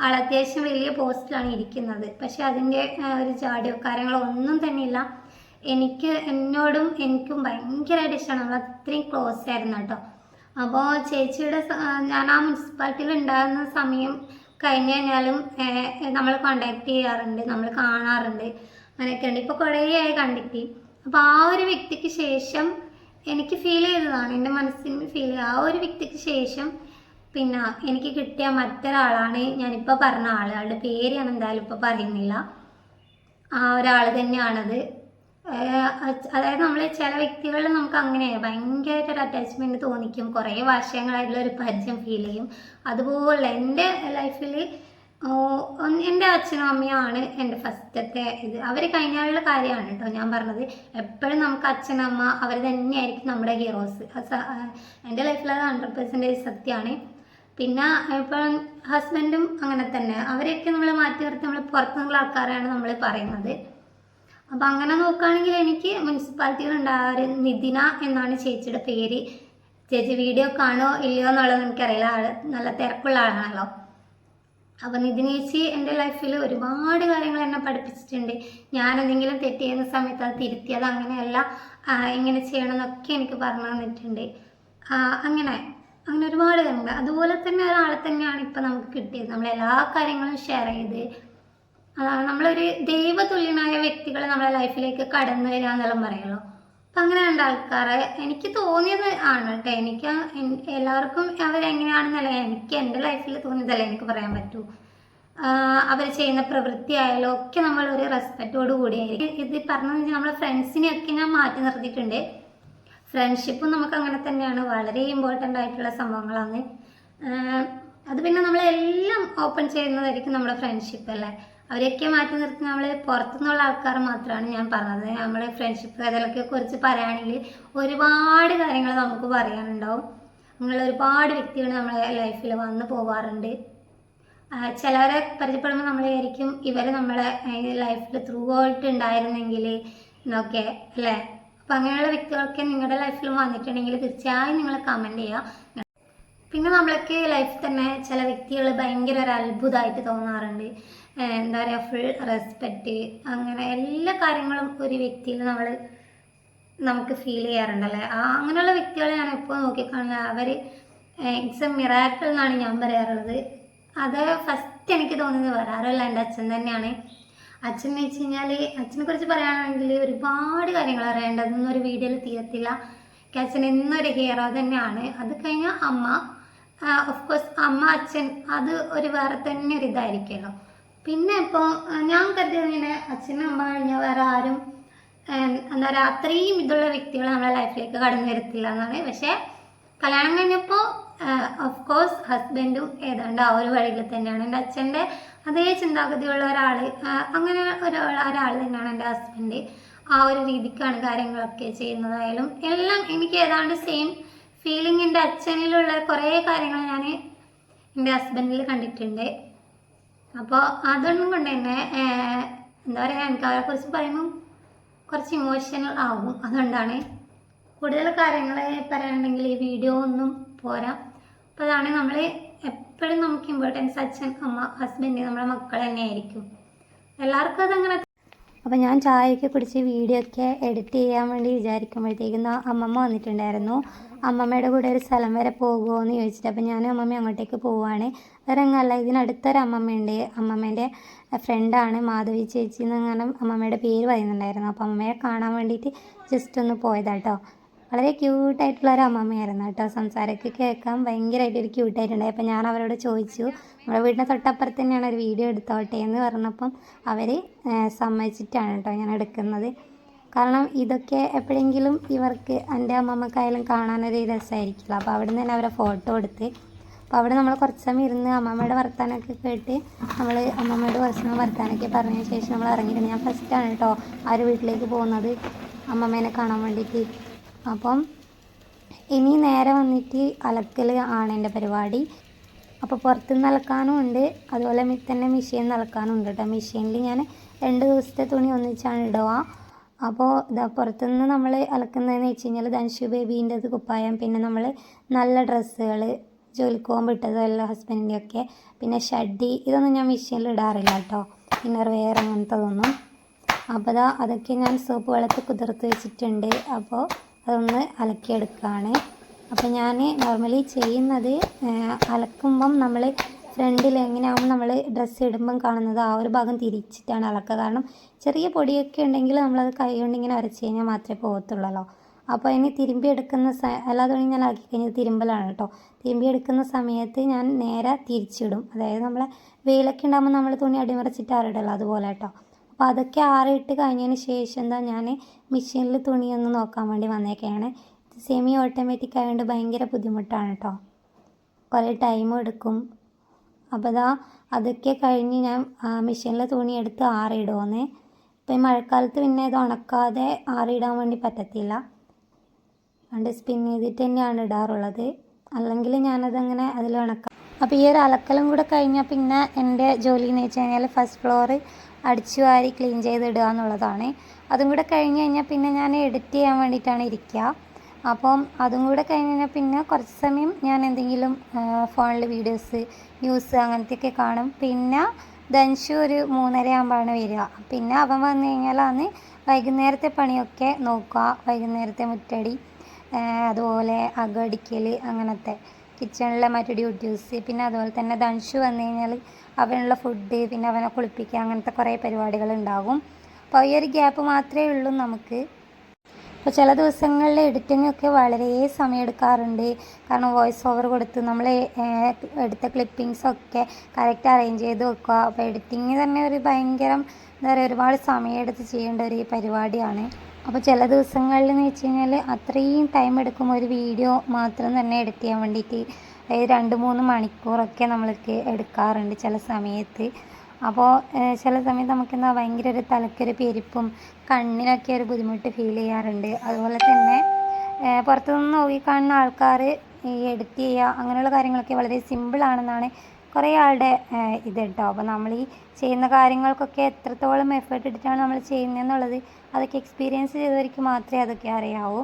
ആൾ അത്യാവശ്യം വലിയ പോസ്റ്റിലാണ് ഇരിക്കുന്നത്. പക്ഷെ അതിൻ്റെ ഒരു ജാഡിയോ കാര്യങ്ങളോ ഒന്നും തന്നെ ഇല്ല. എനിക്കും ഭയങ്കരമായിട്ട് ഇഷ്ടമാണ്. നമ്മൾ അത്രയും ക്ലോസ് ആയിരുന്നു കേട്ടോ. അപ്പോൾ ചേച്ചിയുടെ ഞാൻ ആ മുനിസിപ്പാലിറ്റിയിൽ ഉണ്ടാകുന്ന സമയം കഴിഞ്ഞ് കഴിഞ്ഞാലും നമ്മൾ കോണ്ടാക്ട് ചെയ്യാറുണ്ട്, നമ്മൾ കാണാറുണ്ട്, അങ്ങനെയൊക്കെ ഉണ്ട്. ഇപ്പോൾ കുറേ ആയി കണ്ടിട്ട്. അപ്പോൾ ആ ഒരു വ്യക്തിക്ക് ശേഷം എനിക്ക് ഫീൽ ചെയ്തതാണ്, എൻ്റെ മനസ്സിന് ഫീൽ ചെയ്ത ആ ഒരു വ്യക്തിക്ക് ശേഷം പിന്നെ എനിക്ക് കിട്ടിയ മറ്റൊരാളാണ് ഞാനിപ്പോൾ പറഞ്ഞ ആളുടെ പേര് ഞാൻ എന്തായാലും ഇപ്പോൾ പറയുന്നില്ല. ആ ഒരാൾ തന്നെയാണത്. അതായത് നമ്മൾ ചില വ്യക്തികളിൽ നമുക്ക് അങ്ങനെ ഭയങ്കരമായിട്ടൊരു അറ്റാച്ച്മെൻറ്റ് തോന്നിക്കും, കുറേ വർഷങ്ങളായിട്ടുള്ള ഒരു പരിചയം ഫീൽ ചെയ്യും. അതുപോലെ എൻ്റെ ലൈഫിൽ എൻ്റെ അച്ഛനും അമ്മയാണ് എൻ്റെ ഫസ്റ്റത്തെ ഇത്. അവർ കഴിഞ്ഞാലുള്ള കാര്യമാണ് കേട്ടോ ഞാൻ പറഞ്ഞത്. എപ്പോഴും നമുക്ക് അച്ഛനമ്മ അവർ തന്നെയായിരിക്കും നമ്മുടെ ഹീറോസ്. എൻ്റെ ലൈഫിൽ അത് 100% സത്യമാണ്. പിന്നെ ഇപ്പം ഹസ്ബൻഡും അങ്ങനെ തന്നെ. അവരെയൊക്കെ നമ്മൾ മാറ്റി നിർത്തി നമ്മൾ പുറത്തുനിന്നുള്ള ആൾക്കാരാണ് നമ്മൾ പറയുന്നത്. അപ്പം അങ്ങനെ നോക്കുകയാണെങ്കിൽ എനിക്ക് മുനിസിപ്പാലിറ്റിയിൽ ഉണ്ടായ ഒരു നിതിന എന്നാണ് ചേച്ചിയുടെ പേര്. ചേച്ചി വീഡിയോ കാണുമോ ഇല്ലയോ എന്നുള്ളത് എനിക്കറിയില്ല, നല്ല തിരക്കുള്ള ആളാണല്ലോ. അപ്പം നിതിന ചേച്ചി എൻ്റെ ലൈഫിൽ ഒരുപാട് കാര്യങ്ങൾ എന്നെ പഠിപ്പിച്ചിട്ടുണ്ട്. ഞാൻ എന്തെങ്കിലും തെറ്റ് ചെയ്യുന്ന സമയത്ത് അത് തിരുത്തി അത് അങ്ങനെയല്ല ഇങ്ങനെ ചെയ്യണമെന്നൊക്കെ എനിക്ക് പറഞ്ഞു തന്നിട്ടുണ്ട്. അങ്ങനെ ഒരുപാട് കാര്യങ്ങൾ. അതുപോലെ തന്നെ ഒരാളെ തന്നെയാണ് ഇപ്പം നമുക്ക് കിട്ടിയത്. നമ്മളെല്ലാ കാര്യങ്ങളും ഷെയർ ചെയ്ത് നമ്മളൊരു ദൈവതുല്യനായ വ്യക്തികൾ നമ്മളെ ലൈഫിലേക്ക് കടന്നു വരിക എന്നെല്ലാം പറയുമല്ലോ. അപ്പം അങ്ങനെ രണ്ട് ആൾക്കാരെ എനിക്ക് തോന്നിയത് ആണ് കേട്ടോ. എനിക്ക് എല്ലാവർക്കും അവരെങ്ങനെയാണെന്നല്ല, എനിക്ക് എൻ്റെ ലൈഫിൽ തോന്നിയതല്ല എനിക്ക് പറയാൻ പറ്റൂ. അവർ ചെയ്യുന്ന പ്രവൃത്തി ആയാലും ഒക്കെ നമ്മളൊരു റെസ്പെക്റ്റോട് കൂടിയായിരിക്കും. ഇത് പറഞ്ഞതെന്ന് വെച്ചാൽ നമ്മളെ ഫ്രണ്ട്സിനെയൊക്കെ ഞാൻ മാറ്റി നിർത്തിയിട്ടുണ്ട്. ഫ്രണ്ട്ഷിപ്പും നമുക്ക് അങ്ങനെ തന്നെയാണ്, വളരെ ഇമ്പോർട്ടൻ്റ് ആയിട്ടുള്ള സംഭവങ്ങളാണ്. അത് പിന്നെ നമ്മളെല്ലാം ഓപ്പൺ ചെയ്യുന്നതായിരിക്കും നമ്മുടെ ഫ്രണ്ട്ഷിപ്പ് അല്ലേ. അവരെയൊക്കെ മാറ്റി നിർത്തി നമ്മൾ പുറത്തുനിന്നുള്ള ആൾക്കാർ മാത്രമാണ് ഞാൻ പറഞ്ഞത്. നമ്മൾ ഫ്രണ്ട്ഷിപ്പ് അതിലൊക്കെ കുറിച്ച് പറയുകയാണെങ്കിൽ ഒരുപാട് കാര്യങ്ങൾ നമുക്ക് പറയാനുണ്ടാവും. അങ്ങനെയുള്ള ഒരുപാട് വ്യക്തികൾ നമ്മളെ ലൈഫിൽ വന്നു പോവാറുണ്ട്. ചിലവരെ പരിചയപ്പെടുമ്പോൾ നമ്മൾ വിചാരിക്കും ഇവർ നമ്മളെ ലൈഫിൽ ത്രൂ ഔട്ട് ഉണ്ടായിരുന്നെങ്കിൽ എന്നൊക്കെ അല്ലേ. അപ്പം അങ്ങനെയുള്ള വ്യക്തികളൊക്കെ നിങ്ങളുടെ ലൈഫിലും വന്നിട്ടുണ്ടെങ്കിൽ തീർച്ചയായും നിങ്ങൾ കമൻറ്റ് ചെയ്യുക. പിന്നെ നമ്മളൊക്കെ ലൈഫിൽ തന്നെ ചില വ്യക്തികൾ ഭയങ്കര ഒരു അത്ഭുതമായിട്ട് തോന്നാറുണ്ട്. എന്താ പറയുക, ഫുൾ റെസ്പെക്റ്റ്, അങ്ങനെ എല്ലാ കാര്യങ്ങളും ഒരു വ്യക്തിയിൽ നമുക്ക് ഫീൽ ചെയ്യാറുണ്ടല്ലേ. അങ്ങനെയുള്ള വ്യക്തികളെ ഞാൻ എപ്പോൾ നോക്കിക്കാണുന്നത് അവർ ഇറ്റ്സ് എ മിറാക്കിൾ എന്നാണ് ഞാൻ പറയാറുള്ളത്. അത് ഫസ്റ്റ് എനിക്ക് തോന്നുന്നത് വേറെ ആരുമല്ല, എൻ്റെ അച്ഛൻ തന്നെയാണ്. അച്ഛൻ എന്ന് വെച്ച് കഴിഞ്ഞാൽ അച്ഛനെ കുറിച്ച് പറയുകയാണെങ്കിൽ ഒരുപാട് കാര്യങ്ങൾ അറിയേണ്ടതൊന്നും ഒരു വീഡിയോയിൽ തീരത്തില്ല. അച്ഛൻ എന്നൊരു ഹീറോ തന്നെയാണ്. അത് കഴിഞ്ഞാൽ അമ്മ, ഓഫ് കോഴ്സ് അമ്മ അച്ഛൻ അത് ഒരു വേറെ തന്നെ ഒരു ഇതായിരിക്കുമല്ലോ. പിന്നെ ഇപ്പോൾ ഞാൻ കരുതിയതിങ്ങനെ അച്ഛനും അമ്മ കഴിഞ്ഞാൽ വേറെ ആരും എന്താ പറയുക അത്രയും ഇതുള്ള വ്യക്തികൾ നമ്മളെ ലൈഫിലേക്ക് കടന്നു വരത്തില്ല എന്നാണ്. പക്ഷേ കല്യാണം കഴിഞ്ഞപ്പോൾ ഓഫ് കോഴ്സ് ഹസ്ബൻഡും ഏതാണ്ട് ആ ഒരു വഴിയിൽ തന്നെയാണ്. എൻ്റെ അച്ഛൻ്റെ അതേ ചിന്താഗതിയുള്ള ഒരാൾ, അങ്ങനെ ഒരാൾ തന്നെയാണ് എൻ്റെ ഹസ്ബൻഡ്. ആ ഒരു രീതിക്കാണ് കാര്യങ്ങളൊക്കെ ചെയ്യുന്നതായാലും എല്ലാം എനിക്ക് ഏതാണ്ട് സെയിം ഫീലിംഗ് എൻ്റെ അച്ഛനിലുള്ള കുറേ കാര്യങ്ങൾ ഞാൻ എൻ്റെ ഹസ്ബൻഡിൽ കണ്ടിട്ടുണ്ട്. അപ്പോൾ അതൊന്നും കൊണ്ട് തന്നെ എന്താ പറയുക, എനിക്ക് അവരെക്കുറിച്ച് പറയുമ്പോൾ കുറച്ച് ഇമോഷണൽ ആവും. അതുകൊണ്ടാണ് കൂടുതൽ കാര്യങ്ങൾ പറയാനുണ്ടെങ്കിൽ ഈ വീഡിയോ ഒന്നും പോരാ. അപ്പോൾ അതാണ് നമ്മൾ എപ്പോഴും നമുക്ക് ഇമ്പോർട്ടൻസ് അച്ഛൻ, അമ്മ, ഹസ്ബൻഡ്, നമ്മുടെ മക്കൾ തന്നെയായിരിക്കും. എല്ലാവർക്കും അതങ്ങനെ. അപ്പോൾ ഞാൻ ചായയൊക്കെ കുടിച്ച് വീഡിയോ ഒക്കെ എഡിറ്റ് ചെയ്യാൻ വേണ്ടി വിചാരിക്കുമ്പോഴത്തേക്കും അമ്മമ്മ വന്നിട്ടുണ്ടായിരുന്നു. അമ്മമ്മയുടെ കൂടെ ഒരു സ്ഥലം വരെ പോകുമോ എന്ന് ചോദിച്ചിട്ട് അപ്പോൾ ഞാനും അമ്മമ്മ അങ്ങോട്ടേക്ക് പോവുകയാണ്. വേറെ എങ്ങല്ല, ഇതിനടുത്തൊരു അമ്മമ്മയുണ്ട്. അമ്മമ്മേൻ്റെ ഫ്രണ്ടാണ് മാധവി ചേച്ചി എന്നങ്ങനെ അമ്മമ്മയുടെ പേര് പറയുന്നുണ്ടായിരുന്നു. അപ്പോൾ അമ്മമ്മയെ കാണാൻ വേണ്ടിയിട്ട് ജസ്റ്റ് ഒന്ന് പോയതാട്ടോ. വളരെ ക്യൂട്ടായിട്ടുള്ളൊരു അമ്മമ്മയായിരുന്നു കേട്ടോ. സംസാരമൊക്കെ കേൾക്കാൻ ഭയങ്കരമായിട്ടൊരു ക്യൂട്ടായിട്ടുണ്ടായി. അപ്പോൾ ഞാൻ അവരോട് ചോദിച്ചു, നമ്മുടെ വീടിൻ്റെ തൊട്ടപ്പുറത്ത് തന്നെയാണ് ഒരു വീഡിയോ എടുത്തോട്ടെ എന്ന് പറഞ്ഞപ്പം അവർ സമ്മതിച്ചിട്ടാണ് കേട്ടോ ഞാൻ എടുക്കുന്നത്. കാരണം ഇതൊക്കെ എപ്പോഴെങ്കിലും ഇവർക്ക് എൻ്റെ അമ്മമ്മക്കായാലും കാണാനൊരു രസമായിരിക്കില്ല. അപ്പോൾ അവിടെ നിന്ന് തന്നെ അവരെ ഫോട്ടോ എടുത്ത്, അപ്പോൾ അവിടെ നമ്മൾ കുറച്ച് സമയം ഇരുന്ന് അമ്മമ്മയുടെ വർത്താനമൊക്കെ കേട്ട് നമ്മൾ അമ്മമ്മയുടെ കുറച്ച് സമയം വർത്താനമൊക്കെ പറഞ്ഞ ശേഷം നമ്മൾ ഇറങ്ങിയിട്ടുണ്ട്. ഞാൻ ഫസ്റ്റാണ് കേട്ടോ ആ ഒരു വീട്ടിലേക്ക് പോകുന്നത് അമ്മമ്മേനെ കാണാൻ വേണ്ടിയിട്ട്. അപ്പം ഇനി നേരെ വന്നിട്ട് അലക്കൽ ആണ് എൻ്റെ പരിപാടി. അപ്പോൾ പുറത്തുനിന്ന് അലക്കാനും ഉണ്ട്, അതുപോലെ തന്നെ മെഷീനിൽ അലക്കാനും ഉണ്ട് കേട്ടോ. മെഷീനിൽ ഞാൻ 2 ദിവസത്തെ തുണി ഒന്നിച്ചാണ് ഇടുക. അപ്പോൾ ഇതാ പുറത്തുനിന്ന് നമ്മൾ അലക്കുന്നതെന്ന് വെച്ച് കഴിഞ്ഞാൽ ധൻഷു ബേബീൻ്റെത് കുപ്പായം, പിന്നെ നമ്മൾ നല്ല ഡ്രസ്സുകൾ, ജോലിക്ക് പോകുമ്പോൾ ഇട്ടതല്ല ഹസ്ബൻഡിൻ്റെ ഒക്കെ, പിന്നെ ഷഡ്ഡി, ഇതൊന്നും ഞാൻ മെഷീനിൽ ഇടാറില്ല കേട്ടോ, ഇന്നർ വെയർ അങ്ങനത്തതൊന്നും. അപ്പോൾ അതൊക്കെ ഞാൻ സോപ്പ് വെള്ളത്തിൽ കുതിർത്ത് വെച്ചിട്ടുണ്ട്. അപ്പോൾ അതൊന്ന് അലക്കിയെടുക്കുകയാണ്. അപ്പോൾ ഞാൻ നോർമലി ചെയ്യുന്നത് അലക്കുമ്പം നമ്മൾ ഫ്രണ്ടിൽ എങ്ങനെയാകുമ്പോൾ നമ്മൾ ഡ്രസ്സ് ഇടുമ്പം കാണുന്നത് ആ ഒരു ഭാഗം തിരിച്ചിട്ടാണ് അലക്കുക. കാരണം ചെറിയ പൊടിയൊക്കെ ഉണ്ടെങ്കിൽ നമ്മളത് കൈ കൊണ്ട് ഇങ്ങനെ ഉരച്ച് കഴിഞ്ഞാൽ മാത്രമേ പോകത്തുള്ളൂ. അപ്പോൾ ഇനി തിരുമ്പി എടുക്കുന്ന എല്ലാ തുണിയും ഞാൻ ആക്കി കഴിഞ്ഞത് തിരുമ്പലാണ് കേട്ടോ. തിരുമ്പി എടുക്കുന്ന സമയത്ത് ഞാൻ നേരെ തിരിച്ചിടും. അതായത് നമ്മളെ വെയിലൊക്കെ ഉണ്ടാകുമ്പോൾ നമ്മൾ തുണി അടിമറിച്ചിട്ട് ആറിടല്ലോ, അതുപോലെ കേട്ടോ. അപ്പോൾ അതൊക്കെ ആറിയിട്ട് കഴിഞ്ഞതിന് ശേഷം എന്താ ഞാൻ മെഷീനിൽ തുണിയൊന്ന് നോക്കാൻ വേണ്ടി വന്നേക്കാണ്. സെമി ഓട്ടോമാറ്റിക് ആയതുകൊണ്ട് ഭയങ്കര ബുദ്ധിമുട്ടാണ് കേട്ടോ, കുറേ ടൈം എടുക്കും. അപ്പോൾ അതൊക്കെ കഴിഞ്ഞ് ഞാൻ മെഷീനിലെ തുണി എടുത്ത് ആറിയിടുമെന്ന്. ഇപ്പം ഈ മഴക്കാലത്ത് പിന്നെ ഇത് ഉണക്കാതെ ആറിയിടാൻ വേണ്ടി പറ്റത്തില്ല, അതുകൊണ്ട് സ്പിൻ ചെയ്തിട്ട് തന്നെയാണ് ഇടാറുള്ളത്. അല്ലെങ്കിൽ ഞാനതങ്ങനെ അതിൽ ഉണക്കാം. അപ്പോൾ ഈ ഒരു അലക്കലും കൂടെ കഴിഞ്ഞാൽ പിന്നെ എൻ്റെ ജോലി എന്ന് വെച്ച് കഴിഞ്ഞാൽ ഫസ്റ്റ് ഫ്ലോർ അടിച്ചു വാരി ക്ലീൻ ചെയ്തിടുക എന്നുള്ളതാണ്. അതും കൂടെ കഴിഞ്ഞ് കഴിഞ്ഞാൽ പിന്നെ ഞാൻ എഡിറ്റ് ചെയ്യാൻ വേണ്ടിയിട്ടാണ് ഇരിക്കുക. അപ്പം അതും കൂടെ കഴിഞ്ഞ് കഴിഞ്ഞാൽ പിന്നെ കുറച്ച് സമയം ഞാൻ എന്തെങ്കിലും ഫോണിൽ വീഡിയോസ്, ന്യൂസ് അങ്ങനത്തെയൊക്കെ കാണും. പിന്നെ ധൻഷു ഒരു 3:30 ആകുമ്പോഴാണ് വരിക. പിന്നെ അവൻ വന്നു കഴിഞ്ഞാലാണ് വൈകുന്നേരത്തെ പണിയൊക്കെ നോക്കുക. വൈകുന്നേരത്തെ മുറ്റടി, അതുപോലെ അകടിക്കൽ, അങ്ങനത്തെ കിച്ചണിലെ മറ്റു ഡ്യൂട്ടീസ്. പിന്നെ അതുപോലെ തന്നെ ധൻഷു വന്നു കഴിഞ്ഞാൽ അവനുള്ള ഫുഡ്, പിന്നെ അവനെ കുളിപ്പിക്കുക, അങ്ങനത്തെ കുറേ പരിപാടികൾ ഉണ്ടാകും. അപ്പോൾ ഈ ഒരു ഗ്യാപ്പ് മാത്രമേ ഉള്ളൂ നമുക്ക്. അപ്പോൾ ചില ദിവസങ്ങളിൽ എഡിറ്റിങ്ങൊക്കെ വളരെ സമയമെടുക്കാറുണ്ട്. കാരണം വോയിസ് ഓവർ കൊടുത്ത് നമ്മൾ എടുത്ത ക്ലിപ്പിങ്സൊക്കെ കറക്റ്റ് അറേഞ്ച് ചെയ്ത് വെക്കുക. അപ്പോൾ എഡിറ്റിങ് തന്നെ ഒരു ഭയങ്കര എന്താ പറയുക, ഒരുപാട് സമയമെടുത്ത് ചെയ്യേണ്ട ഒരു പരിപാടിയാണ്. അപ്പോൾ ചില ദിവസങ്ങളിൽ എന്ന് വെച്ച് കഴിഞ്ഞാൽ അത്രയും ടൈം എടുക്കും ഒരു വീഡിയോ മാത്രം തന്നെ എഡിറ്റ് ചെയ്യാൻ വേണ്ടിയിട്ട്. അതായത് 2-3 മണിക്കൂറൊക്കെ നമ്മൾക്ക് എടുക്കാറുണ്ട് ചില സമയത്ത്. അപ്പോൾ ചില സമയത്ത് നമുക്കെന്താ ഭയങ്കര ഒരു തലക്കൊരു പെരുപ്പും കണ്ണിനൊക്കെ ഒരു ബുദ്ധിമുട്ട് ഫീൽ ചെയ്യാറുണ്ട്. അതുപോലെ തന്നെ പുറത്തുനിന്ന് നോക്കിക്കാണുന്ന ആൾക്കാർ ഈ എഡിറ്റ് ചെയ്യുക അങ്ങനെയുള്ള കാര്യങ്ങളൊക്കെ വളരെ സിമ്പിളാണെന്നാണ് കുറേ ആളുടെ ഇത് കേട്ടോ. അപ്പോൾ നമ്മൾ ഈ ചെയ്യുന്ന കാര്യങ്ങൾക്കൊക്കെ എത്രത്തോളം എഫേർട്ട് ഇട്ടിട്ടാണ് നമ്മൾ ചെയ്യുന്നതെന്നുള്ളത് അതൊക്കെ എക്സ്പീരിയൻസ് ചെയ്തവർക്ക് മാത്രമേ അതൊക്കെ അറിയാവൂ.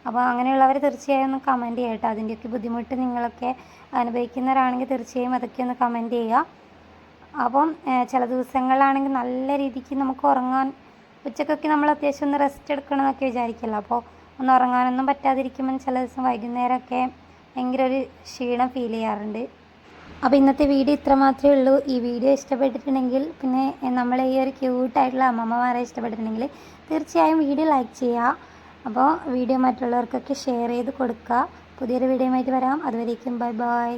അപ്പോൾ അങ്ങനെയുള്ളവർ തീർച്ചയായും ഒന്ന് കമൻറ്റ് ചെയ്യുക കേട്ടോ. അതിൻ്റെയൊക്കെ ബുദ്ധിമുട്ട് നിങ്ങളൊക്കെ അനുഭവിക്കുന്നവരാണെങ്കിൽ തീർച്ചയായും അതൊക്കെ ഒന്ന് കമൻറ്റ് ചെയ്യുക. അപ്പം ചില ദിവസങ്ങളിലാണെങ്കിൽ നല്ല രീതിക്ക് നമുക്ക് ഉറങ്ങാൻ, ഉച്ചക്കൊക്കെ നമ്മൾ അത്യാവശ്യം ഒന്ന് റെസ്റ്റ് എടുക്കണമെന്നൊക്കെ വിചാരിക്കുമല്ലോ. അപ്പോൾ ഒന്ന് ഉറങ്ങാനൊന്നും പറ്റാതിരിക്കുമ്പം ചില ദിവസം വൈകുന്നേരമൊക്കെ ഭയങ്കര ഒരു ക്ഷീണം ഫീൽ ചെയ്യാറുണ്ട്. അപ്പോൾ ഇന്നത്തെ വീഡിയോ ഇത്ര മാത്രമേ ഉള്ളൂ. ഈ വീഡിയോ ഇഷ്ടപ്പെട്ടിട്ടുണ്ടെങ്കിൽ, പിന്നെ നമ്മളെ ഈ ഒരു ക്യൂട്ടായിട്ടുള്ള അമ്മമ്മമാരെ ഇഷ്ടപ്പെട്ടിട്ടുണ്ടെങ്കിൽ തീർച്ചയായും വീഡിയോ ലൈക്ക് ചെയ്യുക. അപ്പോൾ വീഡിയോ മറ്റുള്ളവർക്കൊക്കെ ഷെയർ ചെയ്ത് കൊടുക്കുക. പുതിയൊരു വീഡിയോയുമായിട്ട് വരാം. അതുവരേക്കും ബൈ ബൈ.